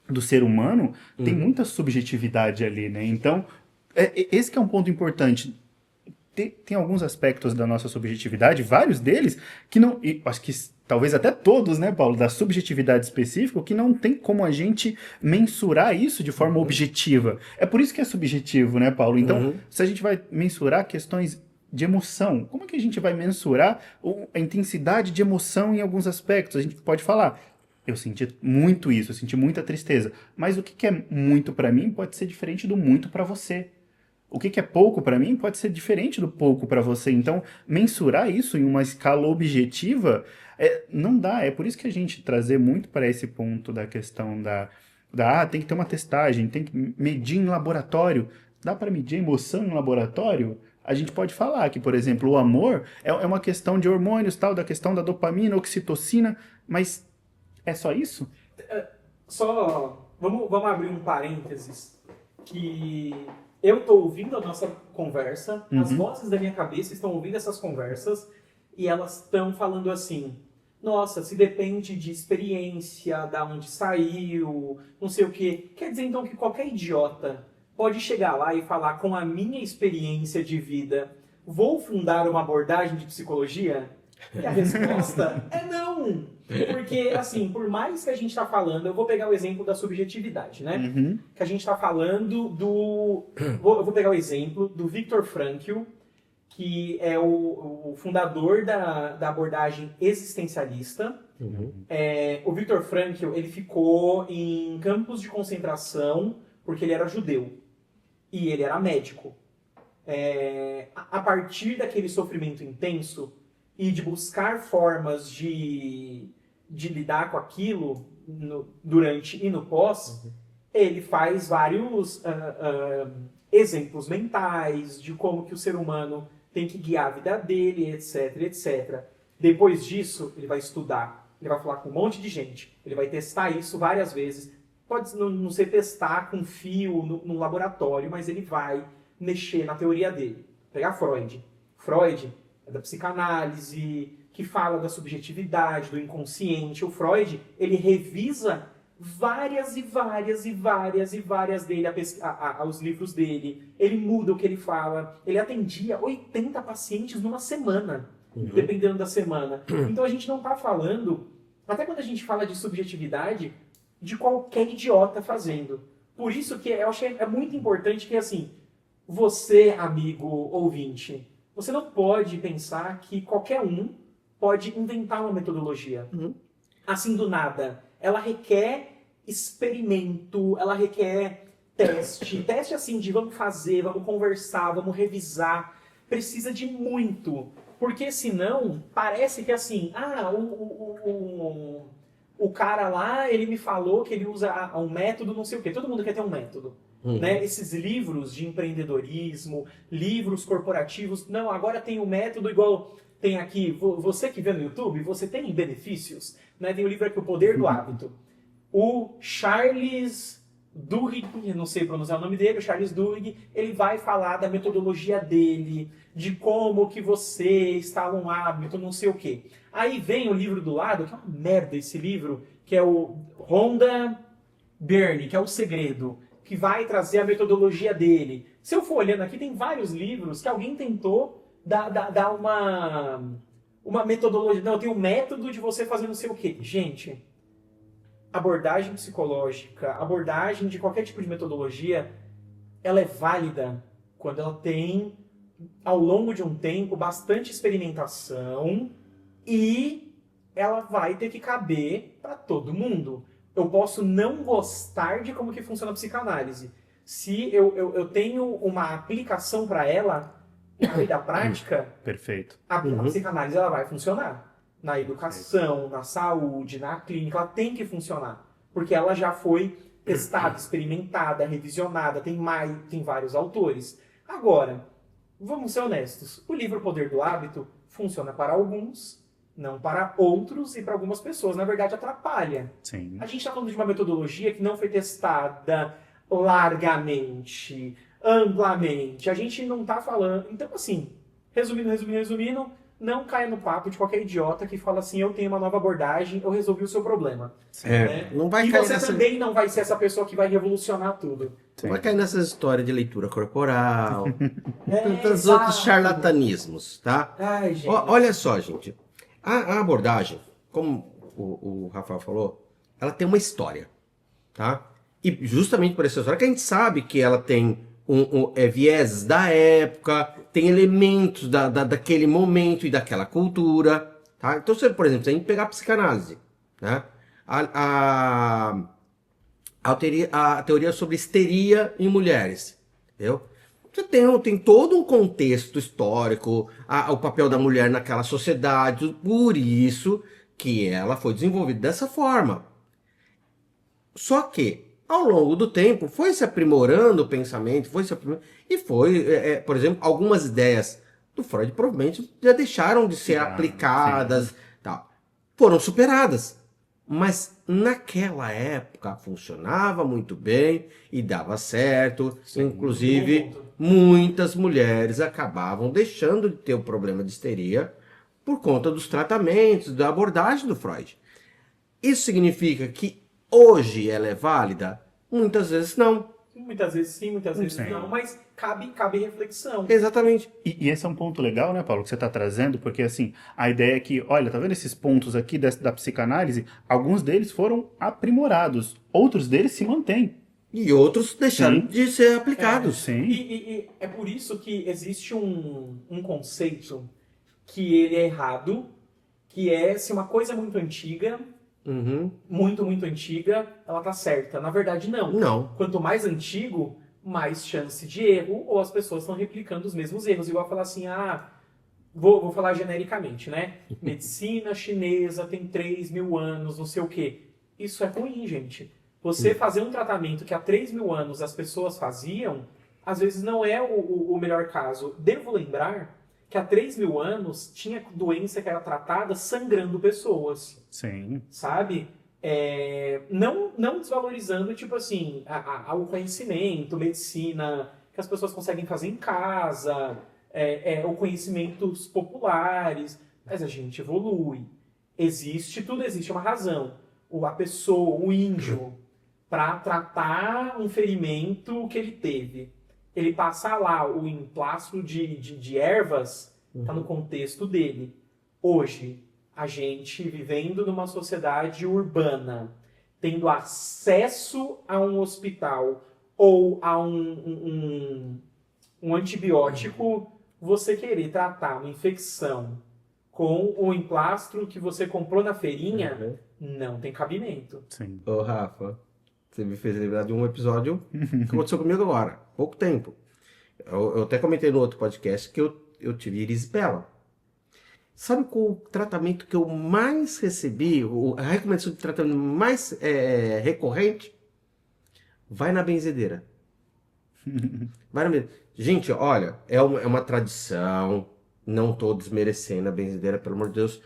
do ser humano, tem muita subjetividade ali, né? Então, esse que é um ponto importante. Tem alguns aspectos da nossa subjetividade, vários deles, que não... E acho que talvez até todos, né, Paulo, da subjetividade específica, que não tem como a gente mensurar isso de forma objetiva. É por isso que é subjetivo, né, Paulo? Então, se a gente vai mensurar questões de emoção, como é que a gente vai mensurar a intensidade de emoção em alguns aspectos? A gente pode falar, eu senti muito isso, eu senti muita tristeza, mas o que é muito para mim pode ser diferente do muito para você. O que é pouco para mim pode ser diferente do pouco para você. Então, mensurar isso em uma escala objetiva não dá. É por isso que a gente trazer muito para esse ponto da questão tem que ter uma testagem, tem que medir em laboratório. Dá para medir a emoção em laboratório? A gente pode falar que, por exemplo, o amor é uma questão de hormônios, tal, da questão da dopamina, oxitocina, mas é só isso? Vamos abrir um parênteses que... Eu estou ouvindo a nossa conversa, as vozes da minha cabeça estão ouvindo essas conversas e elas estão falando assim, nossa, se depende de experiência, da onde saiu, não sei o quê. Quer dizer então que qualquer idiota pode chegar lá e falar com a minha experiência de vida, vou fundar uma abordagem de psicologia? E a resposta é não. Porque, assim, por mais que a gente está falando, eu vou pegar o exemplo da subjetividade, né? Que a gente está falando eu vou pegar o exemplo do Viktor Frankl, que é o fundador da abordagem existencialista. O Viktor Frankl, ele ficou em campos de concentração porque ele era judeu. E ele era médico. A partir daquele sofrimento intenso e de buscar formas de lidar com aquilo durante e no pós, ele faz vários exemplos mentais de como que o ser humano tem que guiar a vida dele, etc, etc. Depois disso, ele vai estudar, ele vai falar com um monte de gente, ele vai testar isso várias vezes. Pode não ser testar com fio no laboratório, mas ele vai mexer na teoria dele. Pegar Freud. Freud é da psicanálise, que fala da subjetividade, do inconsciente. O Freud, ele revisa várias e várias e várias e várias dele, os livros dele. Ele muda o que ele fala. Ele atendia 80 pacientes numa semana, dependendo da semana. Então a gente não está falando, até quando a gente fala de subjetividade, de qualquer idiota fazendo. Por isso que eu achei muito importante que, assim, você, amigo ouvinte, você não pode pensar que qualquer um pode inventar uma metodologia. Assim do nada. Ela requer experimento, ela requer teste. Teste assim de vamos fazer, vamos conversar, vamos revisar. Precisa de muito. Porque senão, parece que assim, o cara lá, ele me falou que ele usa um método, não sei o quê. Todo mundo quer ter um método. Né? Esses livros de empreendedorismo, livros corporativos. Não, agora tem um método igual tem aqui. Você que vê no YouTube, você tem benefícios. Né? Tem o livro aqui, O Poder do Hábito. O Charles Duhigg, não sei pronunciar o nome dele, o Charles Duhigg, ele vai falar da metodologia dele, de como que você instala um hábito, não sei o quê. Aí vem o livro do lado, que é uma merda esse livro, que é o Rhonda Byrne, que é O Segredo, que vai trazer a metodologia dele. Se eu for olhando aqui, tem vários livros que alguém tentou dar uma metodologia. Não, tem um método de você fazer não sei o quê. Gente, abordagem psicológica, abordagem de qualquer tipo de metodologia, ela é válida quando ela tem, ao longo de um tempo, bastante experimentação e ela vai ter que caber para todo mundo. Eu posso não gostar de como que funciona a psicanálise. Se eu tenho uma aplicação para ela, na vida prática, Perfeito. a psicanálise ela vai funcionar. Na educação, na saúde, na clínica, ela tem que funcionar. Porque ela já foi testada, experimentada, revisionada, tem vários autores. Agora, vamos ser honestos, o livro Poder do Hábito funciona para alguns, não para outros e para algumas pessoas. Na verdade, atrapalha. Sim. A gente está falando de uma metodologia que não foi testada largamente, amplamente. A gente não está falando... Então, assim, resumindo, não caia no papo de qualquer idiota que fala assim, eu tenho uma nova abordagem, eu resolvi o seu problema. Né? Não vai E cair você nessa... também não vai ser essa pessoa que vai revolucionar tudo. Não vai cair nessas histórias de leitura corporal, tantos exato. outros charlatanismos, tá? Ai, gente. Olha só, gente. A abordagem, como o Rafael falou, ela tem uma história, tá? E justamente por essa história que a gente sabe que ela tem viés da época, tem elementos daquele momento e daquela cultura, tá? Então, por exemplo, se a gente pegar a psicanálise, né? A teoria sobre histeria em mulheres, entendeu? Você tem todo um contexto histórico, o papel da mulher naquela sociedade, por isso que ela foi desenvolvida dessa forma. Só que, ao longo do tempo, foi se aprimorando o pensamento, por exemplo, algumas ideias do Freud provavelmente já deixaram de ser aplicadas, tal, foram superadas. Mas naquela época funcionava muito bem e dava certo. Sim, inclusive, muitas mulheres acabavam deixando de ter o problema de histeria por conta dos tratamentos, da abordagem do Freud. Isso significa que hoje ela é válida? Muitas vezes não. Muitas vezes sim, muitas vezes não, mas cabe reflexão. Exatamente. E esse é um ponto legal, né, Paulo, que você está trazendo, porque assim, a ideia é que, olha, tá vendo esses pontos aqui da psicanálise? Alguns deles foram aprimorados, outros deles se mantêm. E outros deixaram de ser aplicados. Sim. E é por isso que existe um conceito que ele é errado, que é se uma coisa é muito antiga, muito antiga, ela tá certa. Na verdade, não. Não. Quanto mais antigo, mais chance de erro, ou as pessoas estão replicando os mesmos erros. Igual falar assim, vou falar genericamente, né? Medicina chinesa tem 3.000 anos, não sei o quê. Isso é ruim, gente. Você fazer um tratamento que há 3.000 anos as pessoas faziam, às vezes não é o melhor caso. Devo lembrar que há 3.000 anos tinha doença que era tratada sangrando pessoas. Sim. Sabe? Não desvalorizando, tipo assim, o conhecimento, medicina, que as pessoas conseguem fazer em casa, ou conhecimentos populares, mas a gente evolui. Tudo existe uma razão. A pessoa, o índio, para tratar um ferimento que ele teve, ele passa lá o emplastro de ervas, tá no contexto dele. Hoje, a gente vivendo numa sociedade urbana, tendo acesso a um hospital ou a um antibiótico, você querer tratar uma infecção com o emplastro que você comprou na feirinha, não tem cabimento. Sim. Ô, Rafa, você me fez lembrar de um episódio que aconteceu comigo agora, há pouco tempo. Eu até comentei no outro podcast que eu tive erisipela. Sabe qual o tratamento que eu mais recebi, a recomendação de tratamento mais recorrente? Vai na benzedeira. Gente, olha, é uma tradição, não estou desmerecendo a benzedeira, pelo amor de Deus.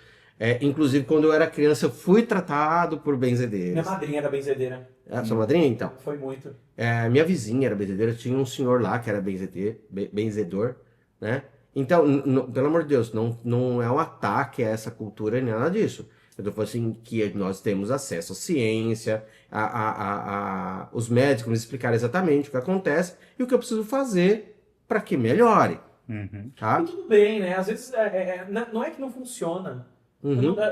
Inclusive, quando eu era criança, eu fui tratado por benzedeiras. Minha madrinha era benzedeira. Sua madrinha, então? Foi muito. Minha vizinha era benzedeira, tinha um senhor lá que era benzedor, né? Então, pelo amor de Deus, não é um ataque a essa cultura nem nada disso. Eu tô falando assim que nós temos acesso à ciência, os médicos me explicaram exatamente o que acontece e o que eu preciso fazer para que melhore. Tá? E tudo bem, né? Às vezes não é que não funciona.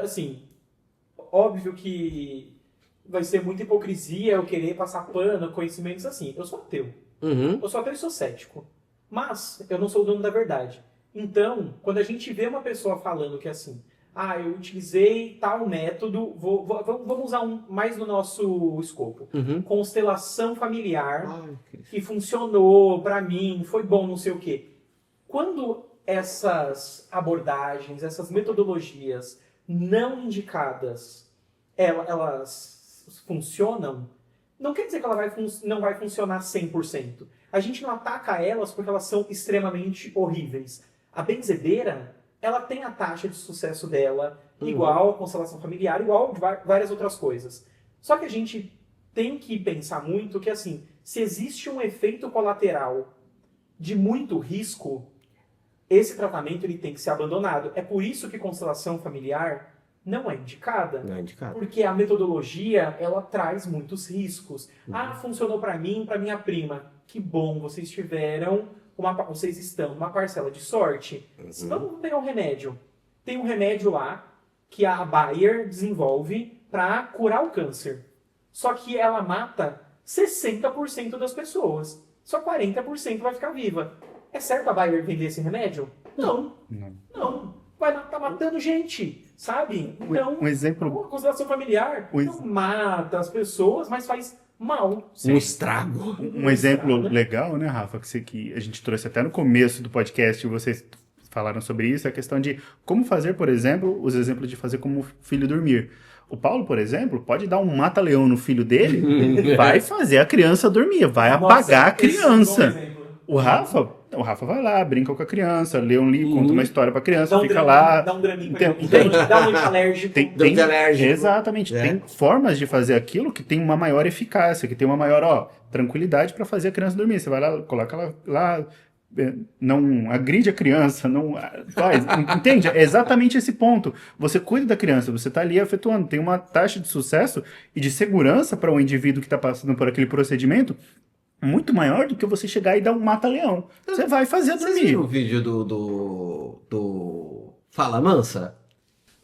Assim, óbvio que vai ser muita hipocrisia eu querer passar pano, conhecimentos assim. Eu sou ateu. Eu sou ateu e sou cético. Mas eu não sou o dono da verdade. Então, quando a gente vê uma pessoa falando que assim, eu utilizei tal método, vamos usar mais no nosso escopo. Constelação familiar, que funcionou pra mim, foi bom, não sei o quê. Quando essas abordagens, essas metodologias não indicadas, elas funcionam, não quer dizer que ela não vai funcionar 100%. A gente não ataca elas porque elas são extremamente horríveis. A benzedeira, ela tem a taxa de sucesso dela, igual a constelação familiar, igual várias outras coisas. Só que a gente tem que pensar muito que, assim, se existe um efeito colateral de muito risco, esse tratamento ele tem que ser abandonado. É por isso que constelação familiar não é indicada. Não é indicado. Porque a metodologia, ela traz muitos riscos. Funcionou para mim, para minha prima. Que bom, vocês estão numa parcela de sorte. Vamos pegar um remédio. Tem um remédio lá que a Bayer desenvolve para curar o câncer. Só que ela mata 60% das pessoas. Só 40% vai ficar viva. É certo a Bayer vender esse remédio? Não. Vai estar matando gente, sabe? Então, um exemplo... a constelação familiar não mata as pessoas, mas faz mal. Um estrago. Um exemplo legal, né, Rafa, que a gente trouxe até no começo do podcast, vocês falaram sobre isso, é a questão de como fazer, por exemplo, os exemplos de fazer como o filho dormir. O Paulo, por exemplo, pode dar um mata-leão no filho dele, vai fazer a criança dormir, vai apagar a criança. O Rafa vai lá, brinca com a criança, lê um livro, conta uma história pra criança, fica lá. Dá um draminho pra criança, dá um antialérgico. Exatamente. Tem formas de fazer aquilo que tem uma maior eficácia, que tem uma maior tranquilidade pra fazer a criança dormir. Você vai lá, coloca ela lá, não agride a criança, não faz. Entende? É exatamente esse ponto. Você cuida da criança, você tá ali afetuando. Tem uma taxa de sucesso e de segurança para um indivíduo que tá passando por aquele procedimento muito maior do que você chegar e dar um mata-leão. Você vai fazer dormir. Vocês viram o vídeo do Fala Mansa?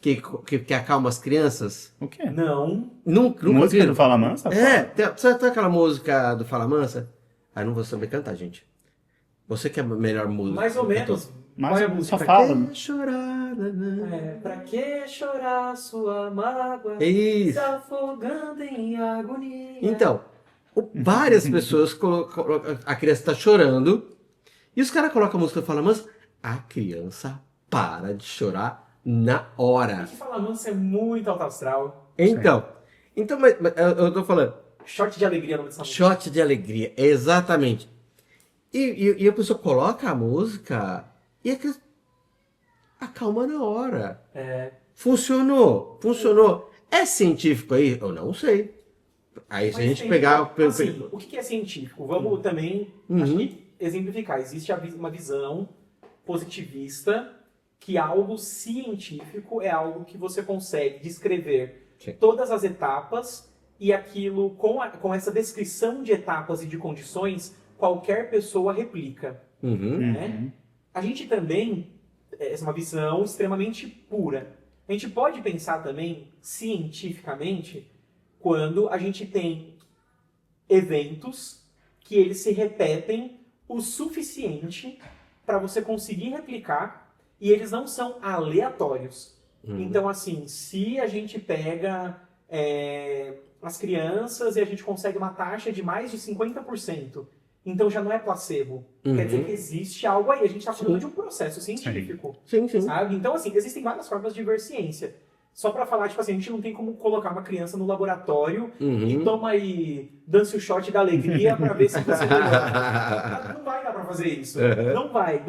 Que acalma as crianças? O quê? Não. Nunca Música do Fala Mansa? Sabe aquela música do Fala Mansa? Não vou saber cantar, gente. Você que é a melhor música. Mais ou menos. Mas Qual é a música? só fala. Pra que chorar? Pra que chorar sua mágoa? Isso. Se afogando em agonia. Então, várias pessoas a criança tá chorando e os caras colocam a música do Fala Mansa, a criança para de chorar na hora. Que Fala Mansa é muito alto astral. Então mas eu tô falando. Shot de alegria no dessa música. Shot de alegria, exatamente. E a pessoa coloca a música e a criança acalma na hora. Funcionou. É científico aí? Eu não sei. Aí se a gente pegar... Assim, o que é científico? Vamos também acho que exemplificar. Existe uma visão positivista que algo científico é algo que você consegue descrever todas as etapas e aquilo, com essa descrição de etapas e de condições, qualquer pessoa replica. Né? A gente também, é uma visão extremamente pura. A gente pode pensar também, cientificamente, quando a gente tem eventos que eles se repetem o suficiente para você conseguir replicar e eles não são aleatórios. Então, assim, se a gente pega as crianças e a gente consegue uma taxa de mais de 50%, então já não é placebo. Quer dizer que existe algo aí. A gente está falando de um processo científico. Sim. Sabe? Então, assim, existem várias formas de ver ciência. Só pra falar, tipo assim, a gente não tem como colocar uma criança no laboratório e toma aí, dance o shot da alegria pra ver se você melhora. Não vai dar pra fazer isso. Não vai.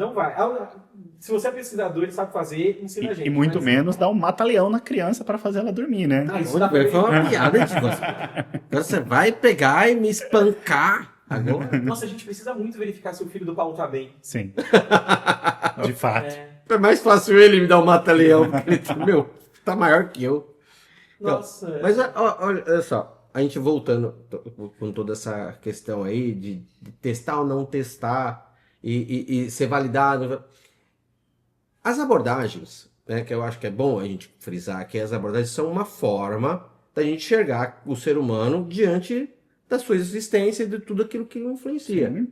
Se você é pesquisador e sabe fazer, ensina a gente. E muito menos dar um mata-leão na criança pra fazer ela dormir, né? Isso Foi uma piada de você. Agora você vai pegar e me espancar agora. Nossa, a gente precisa muito verificar se o filho do Paulo tá bem. Sim. De fato. É mais fácil ele me dar um mata-leão, porque ele tá maior que eu. Nossa. Então, mas olha só, a gente voltando com toda essa questão aí de testar ou não testar e ser validado. As abordagens, né, que eu acho que é bom a gente frisar que as abordagens são uma forma da gente enxergar o ser humano diante da sua existência e de tudo aquilo que o influencia.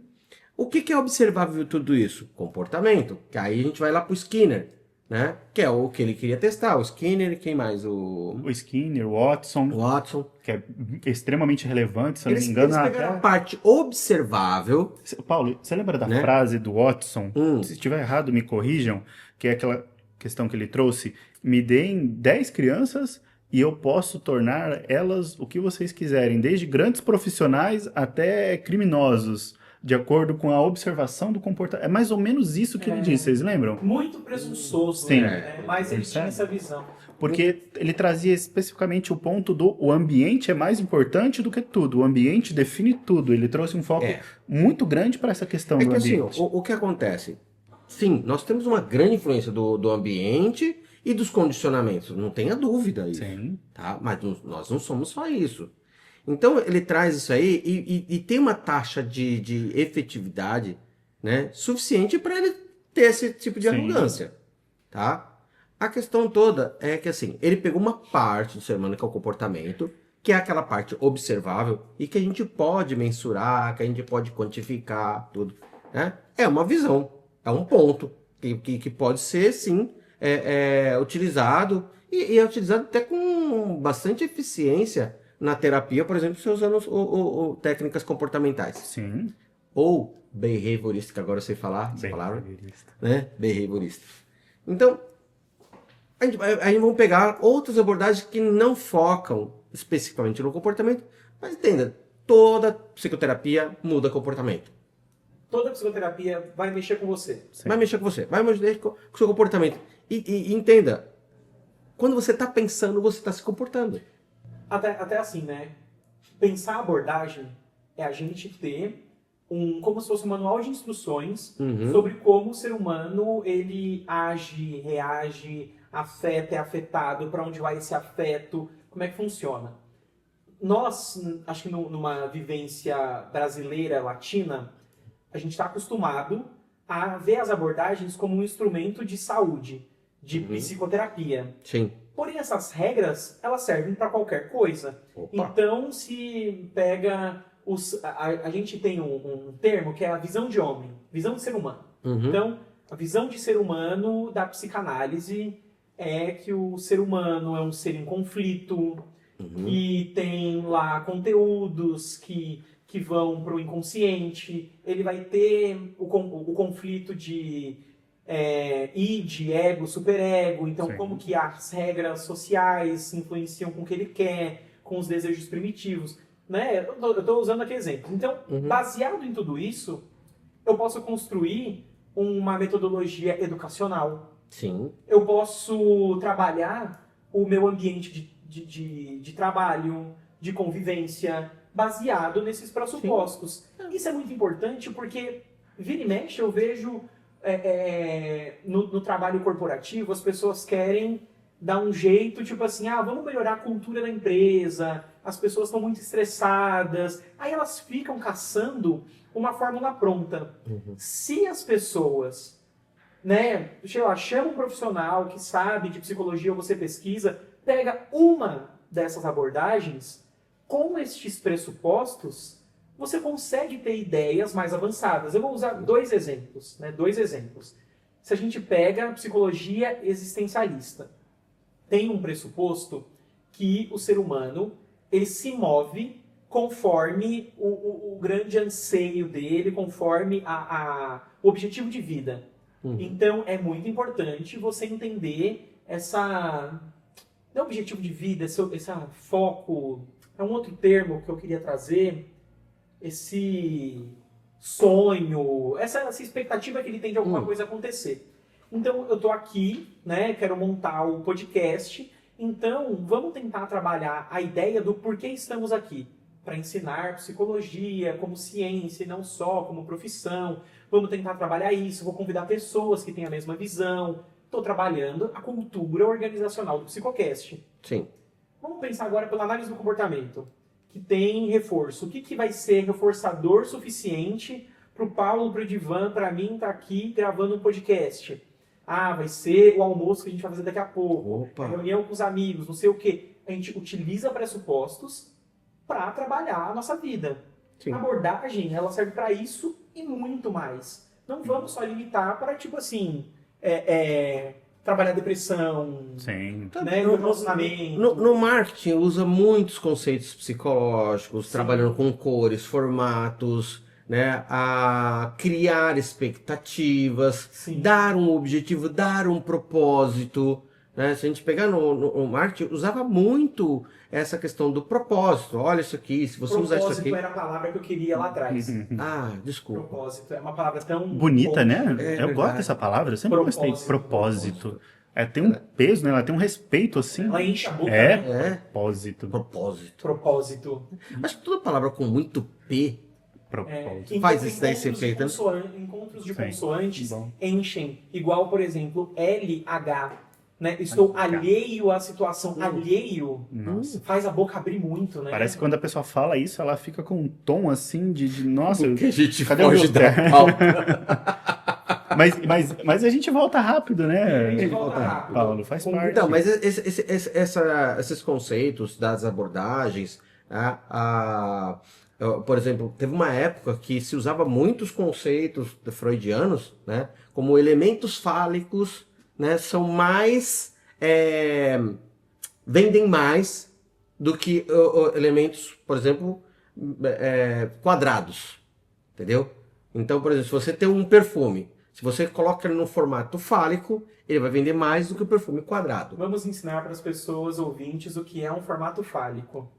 O que é observável tudo isso? Comportamento. Que aí a gente vai lá pro Skinner. né? Que é o que ele queria testar, o Skinner, quem mais? O Skinner, o Watson, Watson. que é extremamente relevante, se eu não me Eles engano. pegaram a parte observável. Paulo, você lembra da Né? frase do Watson? Se estiver errado, me corrijam, que é aquela questão que ele trouxe. Me deem 10 crianças e eu posso tornar elas o que vocês quiserem, desde grandes profissionais até criminosos, de acordo com a observação do comportamento. É mais ou menos isso que ele disse, vocês lembram? Muito presunçoso, Sim. né? Mas ele tinha Percebe? essa visão. Porque ele trazia especificamente o ponto do o ambiente é mais importante do que tudo. O ambiente define tudo. Ele trouxe um foco muito grande para essa questão É do que assim, ambiente. o que acontece? Sim, nós temos uma grande influência do ambiente e dos condicionamentos, não tenha dúvida isso. Sim. Tá? Mas nós não somos só isso. Então ele traz isso aí e tem uma taxa de efetividade, né, suficiente para ele ter esse tipo de Sim. arrogância. Tá? A questão toda é que assim, ele pegou uma parte do ser humano que é o comportamento, que é aquela parte observável e que a gente pode mensurar, que a gente pode quantificar, tudo. Né? É uma visão, é um ponto que pode ser, sim, utilizado e é utilizado até com bastante eficiência na terapia, por exemplo, se usando técnicas comportamentais. Sim. Ou behaviorista, agora eu sei falar essa Bem, palavra, behaviorista. né? Behaviorista. Então, aí vamos pegar outras abordagens que não focam especificamente no comportamento, mas entenda, toda psicoterapia muda comportamento. Toda psicoterapia vai mexer com você. Vai mexer com você, vai mexer com o seu comportamento. E entenda, quando você está pensando, você está se comportando. Até assim, né? Pensar a abordagem é a gente ter como se fosse um manual de instruções sobre como o ser humano ele age, reage, afeta, é afetado, para onde vai esse afeto, como é que funciona. Nós, acho que numa vivência brasileira, latina, a gente está acostumado a ver as abordagens como um instrumento de saúde, de psicoterapia. Sim. Porém, essas regras, elas servem para qualquer coisa. Opa. Então, se pega... A gente tem um termo que é a visão de homem, visão de ser humano. Então, a visão de ser humano da psicanálise é que o ser humano é um ser em conflito, e tem lá conteúdos que vão para o inconsciente. Ele vai ter o conflito de id, ego, superego. Então, Sim. como que as regras sociais influenciam com o que ele quer, com os desejos primitivos. Né? Eu estou usando aqui exemplo. Então, baseado em tudo isso, eu posso construir uma metodologia educacional. Sim. Eu posso trabalhar o meu ambiente de trabalho, de convivência, baseado nesses pressupostos. Isso é muito importante porque, vira e mexe, eu vejo no trabalho corporativo, as pessoas querem dar um jeito, tipo assim, vamos melhorar a cultura da empresa, as pessoas estão muito estressadas, aí elas ficam caçando uma fórmula pronta. Se as pessoas, né, chama um profissional que sabe de psicologia ou você pesquisa, pega uma dessas abordagens, com estes pressupostos, você consegue ter ideias mais avançadas. Eu vou usar dois exemplos. Se a gente pega a psicologia existencialista, tem um pressuposto que o ser humano ele se move conforme o grande anseio dele, conforme o objetivo de vida. Então, é muito importante você entender não objetivo de vida, esse foco, é um outro termo que eu queria trazer, esse sonho, essa expectativa que ele tem de alguma coisa acontecer. Então, eu estou aqui, né, quero montar o podcast, então vamos tentar trabalhar a ideia do porquê estamos aqui, para ensinar psicologia como ciência e não só como profissão. Vamos tentar trabalhar isso, vou convidar pessoas que têm a mesma visão. Estou trabalhando a cultura organizacional do Psicocast. Sim. Vamos pensar agora pela análise do comportamento, que tem reforço. O que vai ser reforçador suficiente para o Paulo, para o Edivan, para mim estar aqui gravando um podcast? Vai ser o almoço que a gente vai fazer daqui a pouco. Opa. A reunião com os amigos, não sei o quê. A gente utiliza pressupostos para trabalhar a nossa vida. Sim. A abordagem, ela serve para isso e muito mais. Não vamos só limitar para, tipo assim, trabalhar depressão, Sim. né, relacionamento. No marketing usa muitos conceitos psicológicos, trabalhando com cores, formatos, né, a criar expectativas, Sim. dar um objetivo, dar um propósito. Né? Se a gente pegar no marketing, usava muito essa questão do propósito. Olha isso aqui, se você usar isso aqui... Propósito era a palavra que eu queria lá atrás. Ah, desculpa. Propósito é uma palavra tão Bonita, forte. né? É Eu gosto verdade. dessa palavra, eu sempre gostei. Propósito. Tem um peso, né? Ela tem um respeito, assim. Ela enche a boca, né? É. Propósito. Propósito. Propósito. Acho que toda palavra com muito P... Propósito. Faz isso daí ser feito, né? Encontros de Sim. consoantes Bom. enchem. Igual, por exemplo, LH. Né? Estou alheio à situação. Alheio Nossa. faz a boca abrir muito, né? Parece que quando a pessoa fala isso, ela fica com um tom assim de nossa, Que a gente cadê o foge meu da tempo? pauta. Mas a gente volta rápido, né? A gente volta rápido. Paulo, faz parte. Então, mas esses conceitos das abordagens, por exemplo, teve uma época que se usava muitos conceitos freudianos, né, como elementos fálicos, né, são mais vendem mais do que elementos, por exemplo, quadrados, entendeu? Então, por exemplo, se você tem um perfume, se você coloca ele no formato fálico, ele vai vender mais do que o perfume quadrado. Vamos ensinar para as pessoas ouvintes o que é um formato fálico.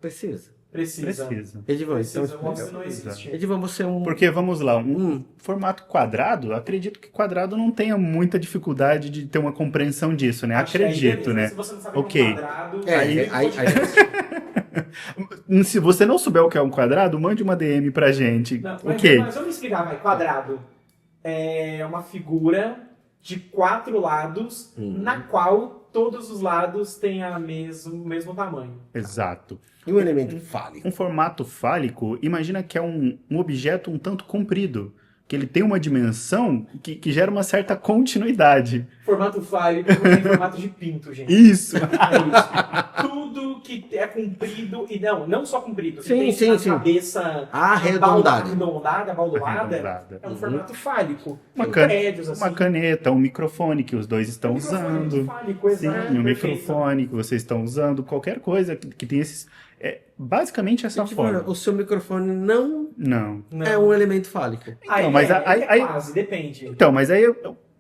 Precisa. Precisa. Edivan, Precisa. então O óbvio não existe. Edivan, você é um... Porque, vamos lá, um formato quadrado, acredito que quadrado não tenha muita dificuldade de ter uma compreensão disso, né? Acho que aí, Acredito, beleza. né? Se você não sabe Ok. o quadrado, Aí- Se você não souber o que é um quadrado, mande uma DM pra gente. Não, Ok. mas vamos explicar, vai. Quadrado é uma figura de 4 lados, na qual todos os lados têm o mesmo tamanho. Exato. E um elemento fálico? Um formato fálico, imagina que é um objeto um tanto comprido, que ele tem uma dimensão que gera uma certa continuidade. Formato fálico tem formato de pinto, gente. Isso! É isso. Tudo que é comprido, e não só comprido, que tem Sim, a sim. cabeça Arredondada. abaldada, Arredondada. é um formato fálico. Uma, Tem can- prédios, assim. uma caneta, um microfone que os dois estão Microfone usando. fálico, Sim, exato, um perfeito. microfone que vocês estão usando, qualquer coisa que tem esses. Basicamente essa forma. O seu microfone não Não. Não. é um elemento fálico. Aí, mas aí- quase, depende. Então, mas aí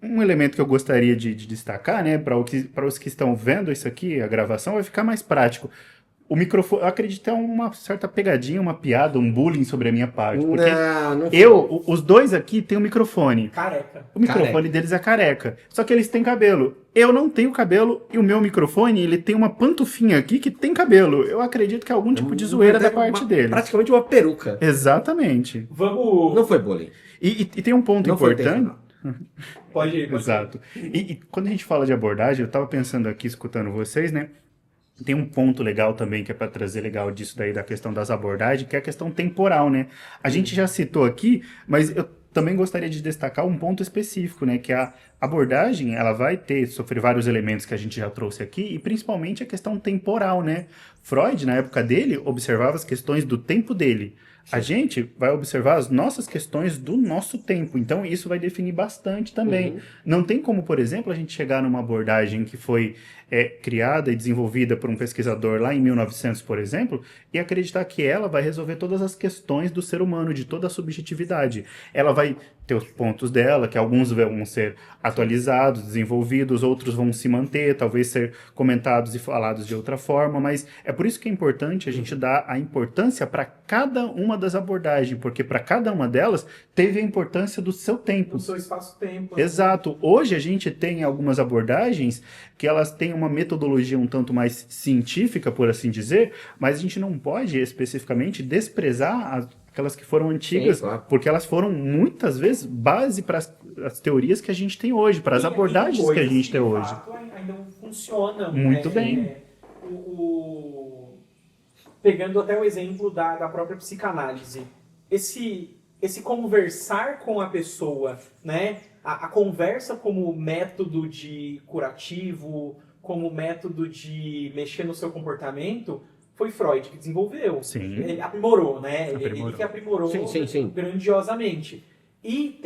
um elemento que eu gostaria de destacar, né, para os que estão vendo isso aqui, a gravação, vai ficar mais prático. O microfone, eu acredito que é uma certa pegadinha, uma piada, um bullying sobre a minha parte. Porque Não os dois aqui têm um microfone. Careca. O microfone deles é careca. Só que eles têm cabelo. Eu não tenho cabelo e o meu microfone, ele tem uma pantufinha aqui que tem cabelo. Eu acredito que é algum tipo de zoeira da parte dele. Praticamente uma peruca. Exatamente. Vamos... Não foi bullying. E tem um ponto Não foi importante. intencional. Pode ir. Exato. E quando a gente fala de abordagem, eu tava pensando aqui, escutando vocês, né? Tem um ponto legal também, que é para trazer legal disso daí, da questão das abordagens, que é a questão temporal, né? A gente já citou aqui, mas eu também gostaria de destacar um ponto específico, né? Que a abordagem, ela vai sofrer vários elementos que a gente já trouxe aqui, e principalmente a questão temporal, né? Freud, na época dele, observava as questões do tempo dele. A gente vai observar as nossas questões do nosso tempo, então isso vai definir bastante também. Não tem como, por exemplo, a gente chegar numa abordagem que foi criada e desenvolvida por um pesquisador lá em 1900, por exemplo, e acreditar que ela vai resolver todas as questões do ser humano, de toda a subjetividade. Ela vai ter os pontos dela, que alguns vão ser atualizados, desenvolvidos, outros vão se manter, talvez ser comentados e falados de outra forma, mas é por isso que é importante a gente dar a importância para cada uma das abordagens, porque para cada uma delas teve a importância do seu tempo. No seu espaço-tempo. Exato. Hoje a gente tem algumas abordagens que elas têm uma metodologia um tanto mais científica, por assim dizer, mas a gente não pode especificamente desprezar aquelas que foram antigas, Sim, claro. porque elas foram muitas vezes base para as teorias que a gente tem hoje, para as abordagens que a gente tem hoje. De fato, ainda não funcionam. Muito bem. Pegando até o exemplo da própria psicanálise. Esse conversar com a pessoa, né? A conversa como método de curativo, como método de mexer no seu comportamento, foi Freud que desenvolveu. Sim. Ele aprimorou, né? Aprimorou. Ele que aprimorou Sim. grandiosamente. E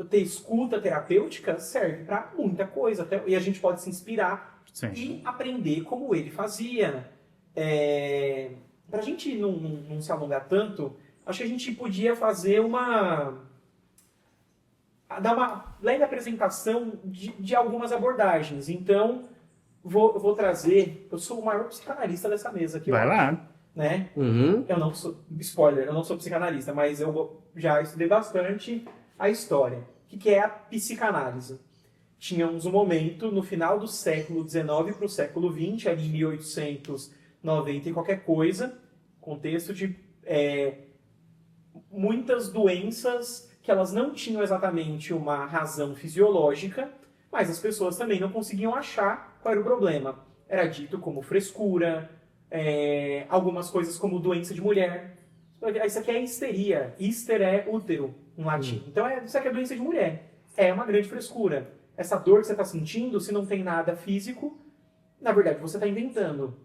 ter escuta terapêutica serve para muita coisa. E a gente pode se inspirar Sim. e aprender como ele fazia. Para a gente não se alongar tanto, acho que a gente podia fazer dar uma leve apresentação de algumas abordagens. Então, vou trazer... Eu sou o maior psicanalista dessa mesa aqui. Vai lá. Né? Uhum. Eu não sou... Spoiler, eu não sou psicanalista, mas eu já estudei bastante a história. O que é a psicanálise? Tínhamos um momento, no final do século XIX para o século XX, ali em 1890 e qualquer coisa, contexto de muitas doenças que elas não tinham exatamente uma razão fisiológica, mas as pessoas também não conseguiam achar qual era o problema. Era dito como frescura, algumas coisas como doença de mulher. Isso aqui é histeria. Hister é útero, em latim. Então, isso aqui é doença de mulher. É uma grande frescura. Essa dor que você está sentindo, se não tem nada físico, na verdade, você está inventando.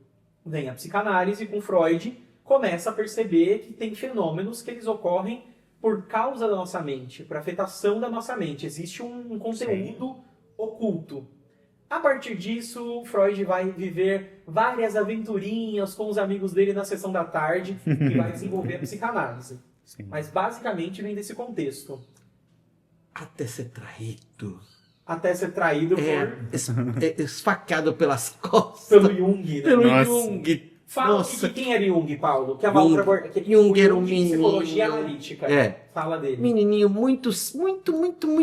Vem a psicanálise com Freud, começa a perceber que tem fenômenos que eles ocorrem por causa da nossa mente, por afetação da nossa mente. Existe um conteúdo oculto. A partir disso, Freud vai viver várias aventurinhas com os amigos dele na sessão da tarde e vai desenvolver a psicanálise. Sim. Mas basicamente vem desse contexto. Até ser traído. Até ser traído Esfaqueado pelas costas. pelo Jung. Né? Pelo Nossa. Jung. Fala Nossa, quem era Jung, Paulo? Que a Jung- outra, Jung era um de menino. psicologia analítica. Fala dele. Menininho muito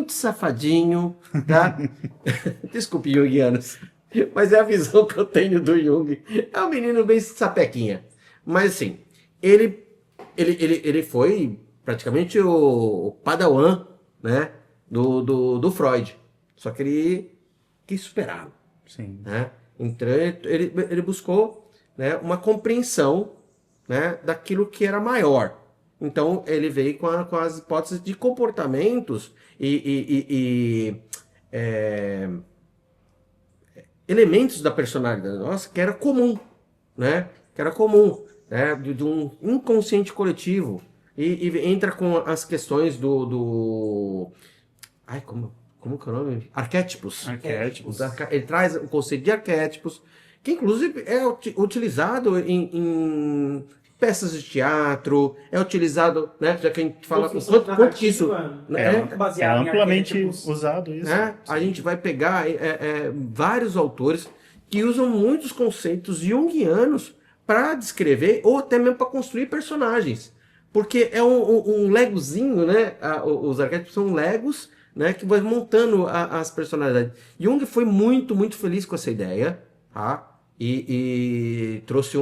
safadinho, tá? Desculpe, junguianos, mas é a visão que eu tenho do Jung. É um menino bem sapequinha. Mas assim, ele foi praticamente o padawan, né, do Freud. Só que ele quis superá-lo, Sim. né? Então ele buscou, né, uma compreensão, né, daquilo que era maior. Então ele veio com as hipóteses de comportamentos e elementos da personalidade nossa que era comum, né? Que era comum, né? De um inconsciente coletivo e entra com as questões ai, como que é o nome? Arquétipos. Arquétipos. Ele traz o conceito de arquétipos, que inclusive é utilizado em peças de teatro, é utilizado, né? Já que a gente fala quanto que isso, né? Baseado É em amplamente arquétipos. usado isso. né? A gente vai pegar vários autores que usam muitos conceitos junguianos para descrever ou até mesmo para construir personagens. Porque é um legozinho, né? Os arquétipos são legos, né? Que vai montando as personalidades. Jung foi muito, muito feliz com essa ideia, tá? E trouxe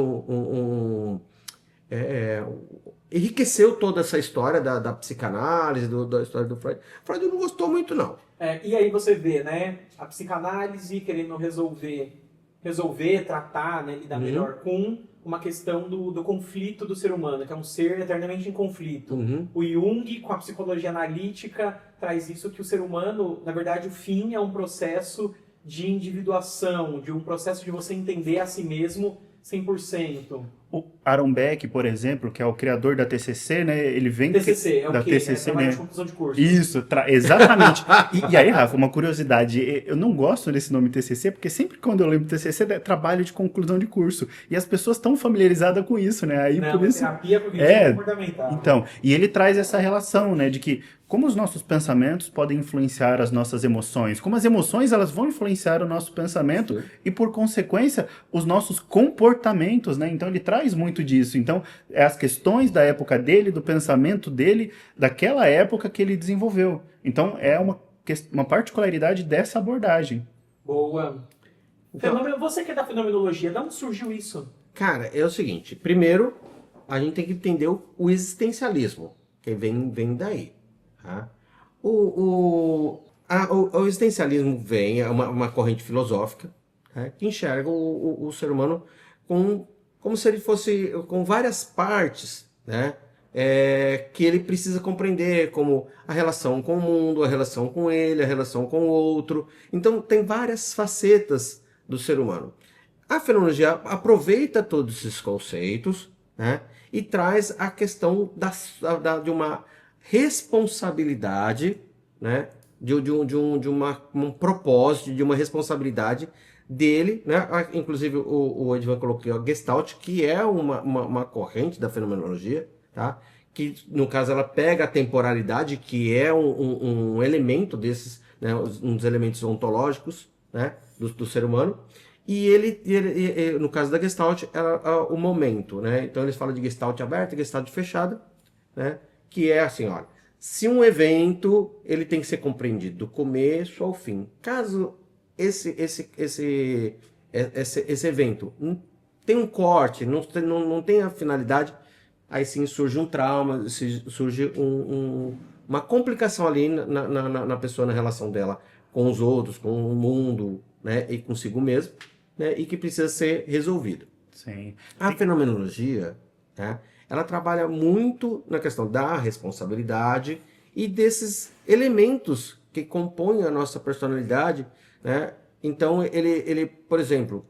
enriqueceu toda essa história da psicanálise, da história do Freud. Freud não gostou muito, não. E aí você vê, né? A psicanálise querendo resolver, tratar, né, lidar melhor com uma questão do conflito do ser humano, que é um ser eternamente em conflito. O Jung, com a psicologia analítica, traz isso que o ser humano, na verdade, o fim é um processo de individuação, de um processo de você entender a si mesmo 100%. O Aaron Beck, por exemplo, que é o criador da TCC, né? Ele vem TCC, é da o quê? TCC, Trabalho né? de conclusão de curso. Isso, exatamente. E aí, Rafa, uma curiosidade, eu não gosto desse nome TCC, porque sempre quando eu lembro TCC é trabalho de conclusão de curso. E as pessoas estão familiarizadas com isso, né? Aí Não, por isso. terapia cognitiva comportamental. Então, e ele traz essa relação, né, de que como os nossos pensamentos podem influenciar as nossas emoções, como as emoções elas vão influenciar o nosso pensamento e, por consequência, os nossos comportamentos, né? Então ele traz muito disso. Então, é as questões da época dele, do pensamento dele, daquela época que ele desenvolveu. Então, é uma particularidade dessa abordagem. Boa. Então, Você que é da fenomenologia, de onde surgiu isso? cara, é o seguinte. Primeiro, a gente tem que entender o existencialismo, que vem daí. Tá? O existencialismo é uma corrente filosófica, tá? Que enxerga o ser humano como se ele fosse com várias partes, né? Que ele precisa compreender, como a relação com o mundo, a relação com ele, a relação com o outro. Então tem várias facetas do ser humano. A fenomenologia aproveita todos esses conceitos, né? E traz a questão de uma responsabilidade, né, um propósito, de uma responsabilidade dele, né? Inclusive o Edvan colocou a Gestalt, que é uma corrente da fenomenologia, tá? Que no caso ela pega a temporalidade, que é um elemento desses, né? Um dos elementos ontológicos, né? do ser humano, e ele no caso da Gestalt, o momento, né? Então eles falam de Gestalt aberta e Gestalt fechada, né? Que é assim, olha, se um evento ele tem que ser compreendido do começo ao fim. Caso esse evento tem um corte, não tem a finalidade, aí sim surge um trauma, surge uma complicação ali na pessoa, na relação dela com os outros, com o mundo, né, e consigo mesmo, né, e que precisa ser resolvido. Sim. A fenomenologia, né, ela trabalha muito na questão da responsabilidade e desses elementos que compõem a nossa personalidade, né? Então, ele por exemplo,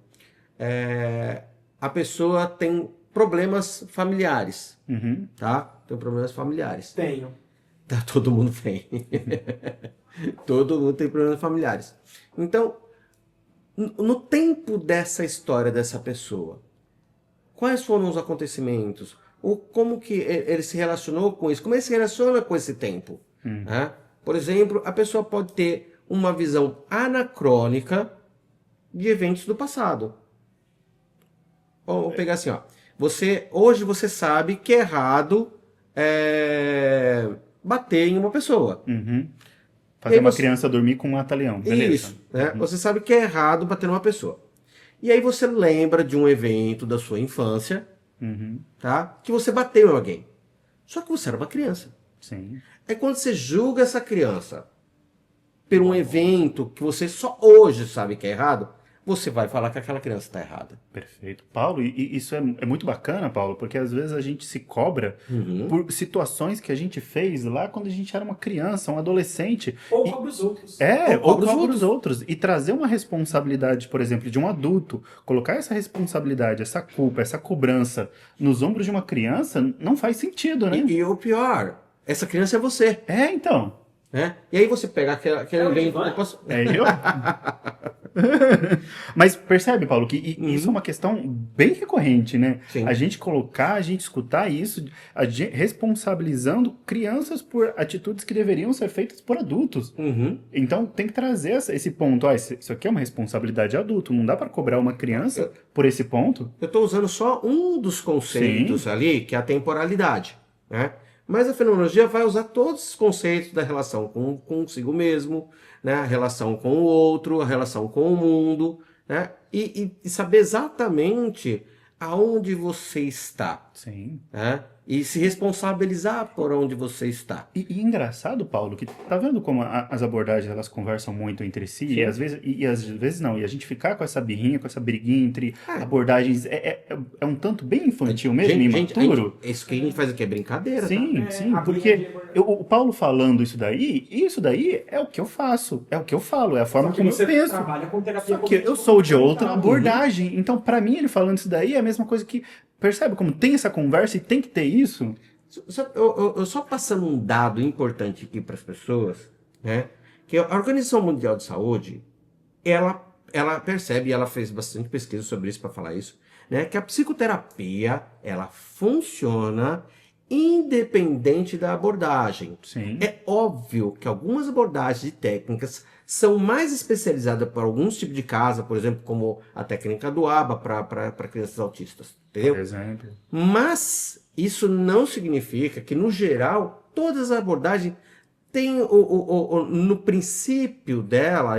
a pessoa tem problemas familiares, Uhum. tá? Tem problemas familiares. Tenho. Tá, todo mundo tem. Todo mundo tem problemas familiares. Então, no tempo dessa história dessa pessoa, quais foram os acontecimentos? Ou como que ele se relacionou com isso? Como ele se relaciona com esse tempo? Né? Por exemplo, a pessoa pode ter uma visão anacrônica de eventos do passado. Vou pegar assim, ó. Hoje você sabe que é errado bater em uma pessoa. Uhum. E Fazer aí uma você- criança dormir com um mata-leão. Beleza. Isso, né? Você sabe que é errado bater numa pessoa. E aí você lembra de um evento da sua infância, Uhum. tá? Que você bateu em alguém. Só que você era uma criança. Sim. É quando você julga essa criança por um evento que você só hoje sabe que é errado, você vai falar que aquela criança está errada. Perfeito. Paulo, e isso é muito bacana, Paulo, porque às vezes a gente se cobra por situações que a gente fez lá quando a gente era uma criança, um adolescente. Ou cobra os outros. Ou cobra os cobra os outros. E trazer uma responsabilidade, por exemplo, de um adulto, colocar essa responsabilidade, essa culpa, essa cobrança nos ombros de uma criança, não faz sentido, né? E o pior, essa criança é você. Então. Né? E aí você pega aquele É o evento... Ivan? É eu? Mas percebe, Paulo, que isso é uma questão bem recorrente, né? Sim. A gente colocar, a gente escutar isso, responsabilizando crianças por atitudes que deveriam ser feitas por adultos. Uhum. Então tem que trazer esse ponto. Isso aqui é uma responsabilidade de adulto. Não dá para cobrar uma criança por esse ponto. Eu estou usando só um dos conceitos ali, que é a temporalidade, né? Mas a fenomenologia vai usar todos os conceitos da relação com consigo mesmo, né? A relação com o outro, a relação com o mundo, né? E saber exatamente aonde você está, Sim. né? E se responsabilizar por onde você está. E engraçado, Paulo, que tá vendo como as abordagens elas conversam muito entre si, e às vezes não, e a gente ficar com essa birrinha, com essa briguinha entre abordagens é um tanto bem infantil mesmo, imaturo. Isso que a gente faz aqui é brincadeira, Sim, tá? sim, a porque briga de abordagem. o Paulo falando isso daí é o que eu faço, é o que eu falo, é a forma Só que como você eu penso. trabalha com terapia Só que eu cognitivo sou de outra comportamental. abordagem, então pra mim ele falando isso daí é a mesma coisa que, percebe como tem essa conversa e tem que ter isso? Eu só passando um dado importante aqui para as pessoas, né? Que a Organização Mundial de Saúde, ela percebe, e ela fez bastante pesquisa sobre isso para falar isso, né? Que a psicoterapia, ela funciona independente da abordagem. Sim. É óbvio que algumas abordagens e técnicas são mais especializadas para alguns tipos de casos, por exemplo, como a técnica do ABA para crianças autistas, entendeu? Por exemplo. Mas isso não significa que, no geral, todas as abordagens têm no princípio dela,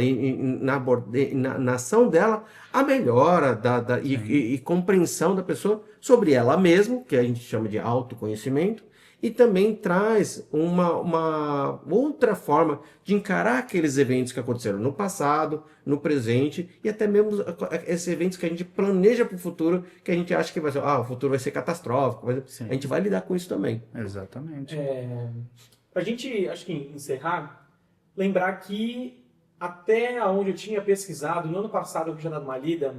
na ação dela, a melhora e compreensão da pessoa sobre ela mesma, que a gente chama de autoconhecimento, e também traz uma outra forma de encarar aqueles eventos que aconteceram no passado, no presente, e até mesmo esses eventos que a gente planeja para o futuro, que a gente acha que vai ser, o futuro vai ser catastrófico, a gente vai lidar com isso também. Exatamente. Pra gente, acho que encerrar, lembrar que até onde eu tinha pesquisado, no ano passado eu tinha dado uma lida,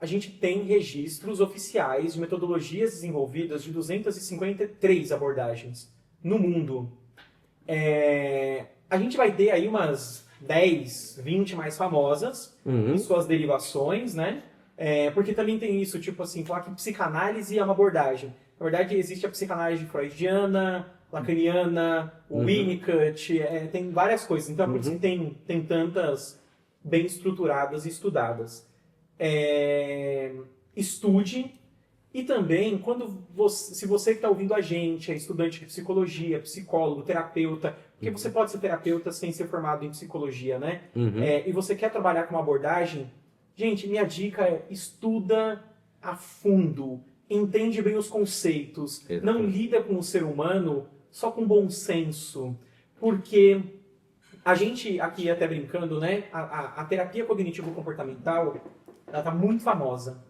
a gente tem registros oficiais de metodologias desenvolvidas de 253 abordagens no mundo. A gente vai ter aí umas 10, 20 mais famosas, e suas derivações, né? Porque também tem isso, tipo assim, falar que psicanálise é uma abordagem. Na verdade, existe a psicanálise freudiana, lacaniana, o Winnicott, tem várias coisas. Então, é por isso que tem tantas bem estruturadas e estudadas. Estude. E também, se você que está ouvindo a gente, é estudante de psicologia, psicólogo, terapeuta, porque você pode ser terapeuta sem ser formado em psicologia, né? E você quer trabalhar com uma abordagem, gente, minha dica é estuda a fundo, entende bem os conceitos, não lida com o ser humano só com bom senso, porque a gente, aqui até brincando, né? A terapia cognitivo-comportamental, ela está muito famosa.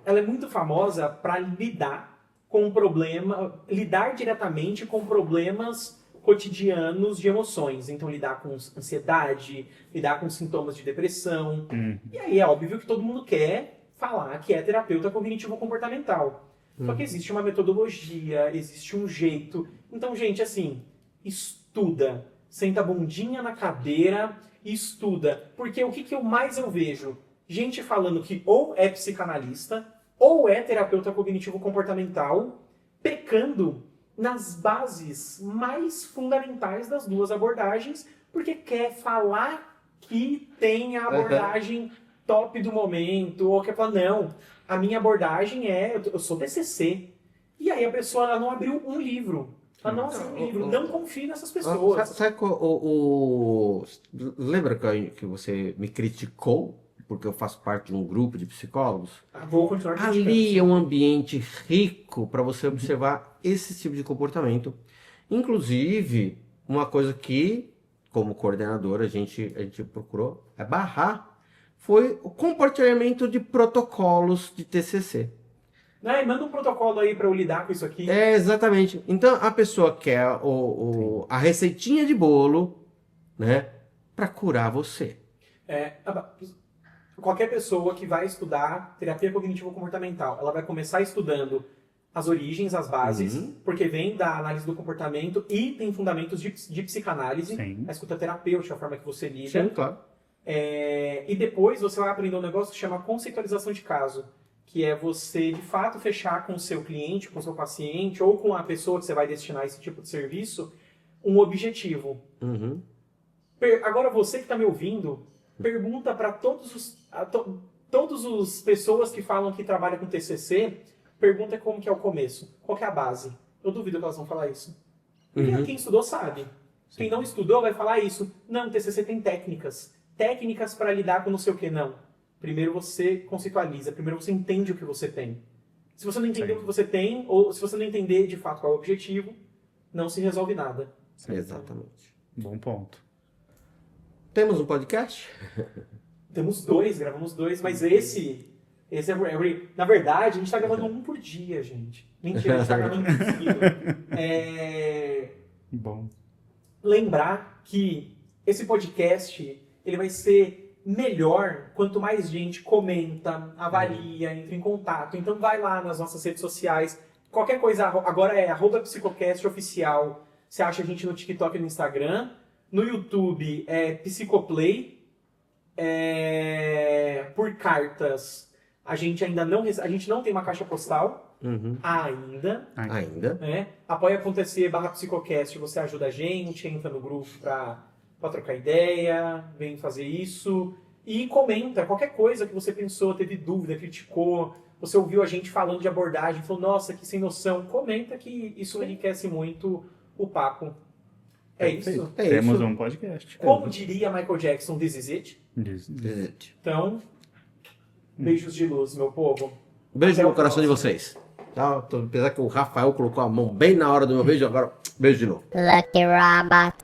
Ela é muito famosa para lidar diretamente com problemas cotidianos de emoções. Então, lidar com ansiedade, lidar com sintomas de depressão. E aí é óbvio que todo mundo quer falar que é terapeuta cognitivo-comportamental. Só que existe uma metodologia, existe um jeito. Então, gente, assim, estuda. Senta a bundinha na cadeira e estuda. Porque o que eu mais vejo? Gente falando que ou é psicanalista ou é terapeuta cognitivo-comportamental, pecando nas bases mais fundamentais das duas abordagens, porque quer falar que tem a abordagem top do momento, ou quer falar, não, a minha abordagem eu sou TCC. E aí a pessoa ela não abriu um livro. Ela não abriu um livro. Não confie nessas pessoas. Sabe lembra que você me criticou? Porque eu faço parte de um grupo de psicólogos. Vou continuar criticando. Ali é um ambiente rico para você observar esse tipo de comportamento. Inclusive, uma coisa que, como coordenador, a gente procurou barrar foi o compartilhamento de protocolos de TCC. Manda um protocolo aí para eu lidar com isso aqui. Exatamente. Então, a pessoa quer a receitinha de bolo, né, para curar você. Qualquer pessoa que vai estudar terapia cognitivo-comportamental, ela vai começar estudando as origens, as bases, porque vem da análise do comportamento e tem fundamentos de psicanálise, a escuta terapêutica, a forma que você lida. Sim, claro. E depois você vai aprender um negócio que chama conceitualização de caso, que é você, de fato, fechar com o seu cliente, com o seu paciente, ou com a pessoa que você vai destinar esse tipo de serviço, um objetivo. Agora, você que está me ouvindo, pergunta para todos os pessoas que falam que trabalham com TCC, pergunta como que é o começo, qual que é a base. Eu duvido que elas vão falar isso. Porque quem estudou sabe. Quem não estudou vai falar isso. Não, TCC tem técnicas. Técnicas para lidar com não sei o que, não. Primeiro você conceitualiza, primeiro você entende o que você tem. Se você não entender o que você tem, ou se você não entender de fato qual é o objetivo, não se resolve nada. Exatamente. Bom ponto. Temos um podcast? Temos gravamos dois, mas esse é... Na verdade, a gente está gravando um por dia, gente. Mentira, a gente está gravando um seguido. Bom. Lembrar que esse podcast ele vai ser melhor quanto mais gente comenta, avalia, entra em contato. Então vai lá nas nossas redes sociais. Qualquer coisa, agora é @psicocast_oficial. Você acha a gente no TikTok e no Instagram. No YouTube é Psicoplay. Por cartas, a gente não tem uma caixa postal. Ainda. Apoia.se/psicocast, você ajuda a gente, entra no grupo pra trocar ideia, vem fazer isso. E comenta qualquer coisa que você pensou, teve dúvida, criticou, você ouviu a gente falando de abordagem, falou, nossa, que sem noção. Comenta que isso enriquece muito o papo. É isso. Temos um podcast. Como diria Michael Jackson, this is it? This is it. Então, beijos de luz, meu povo. Beijo Até no o coração de próximo. vocês. Tá? Apesar que o Rafael colocou a mão bem na hora do meu beijo, agora beijo de novo. Lucky Robot.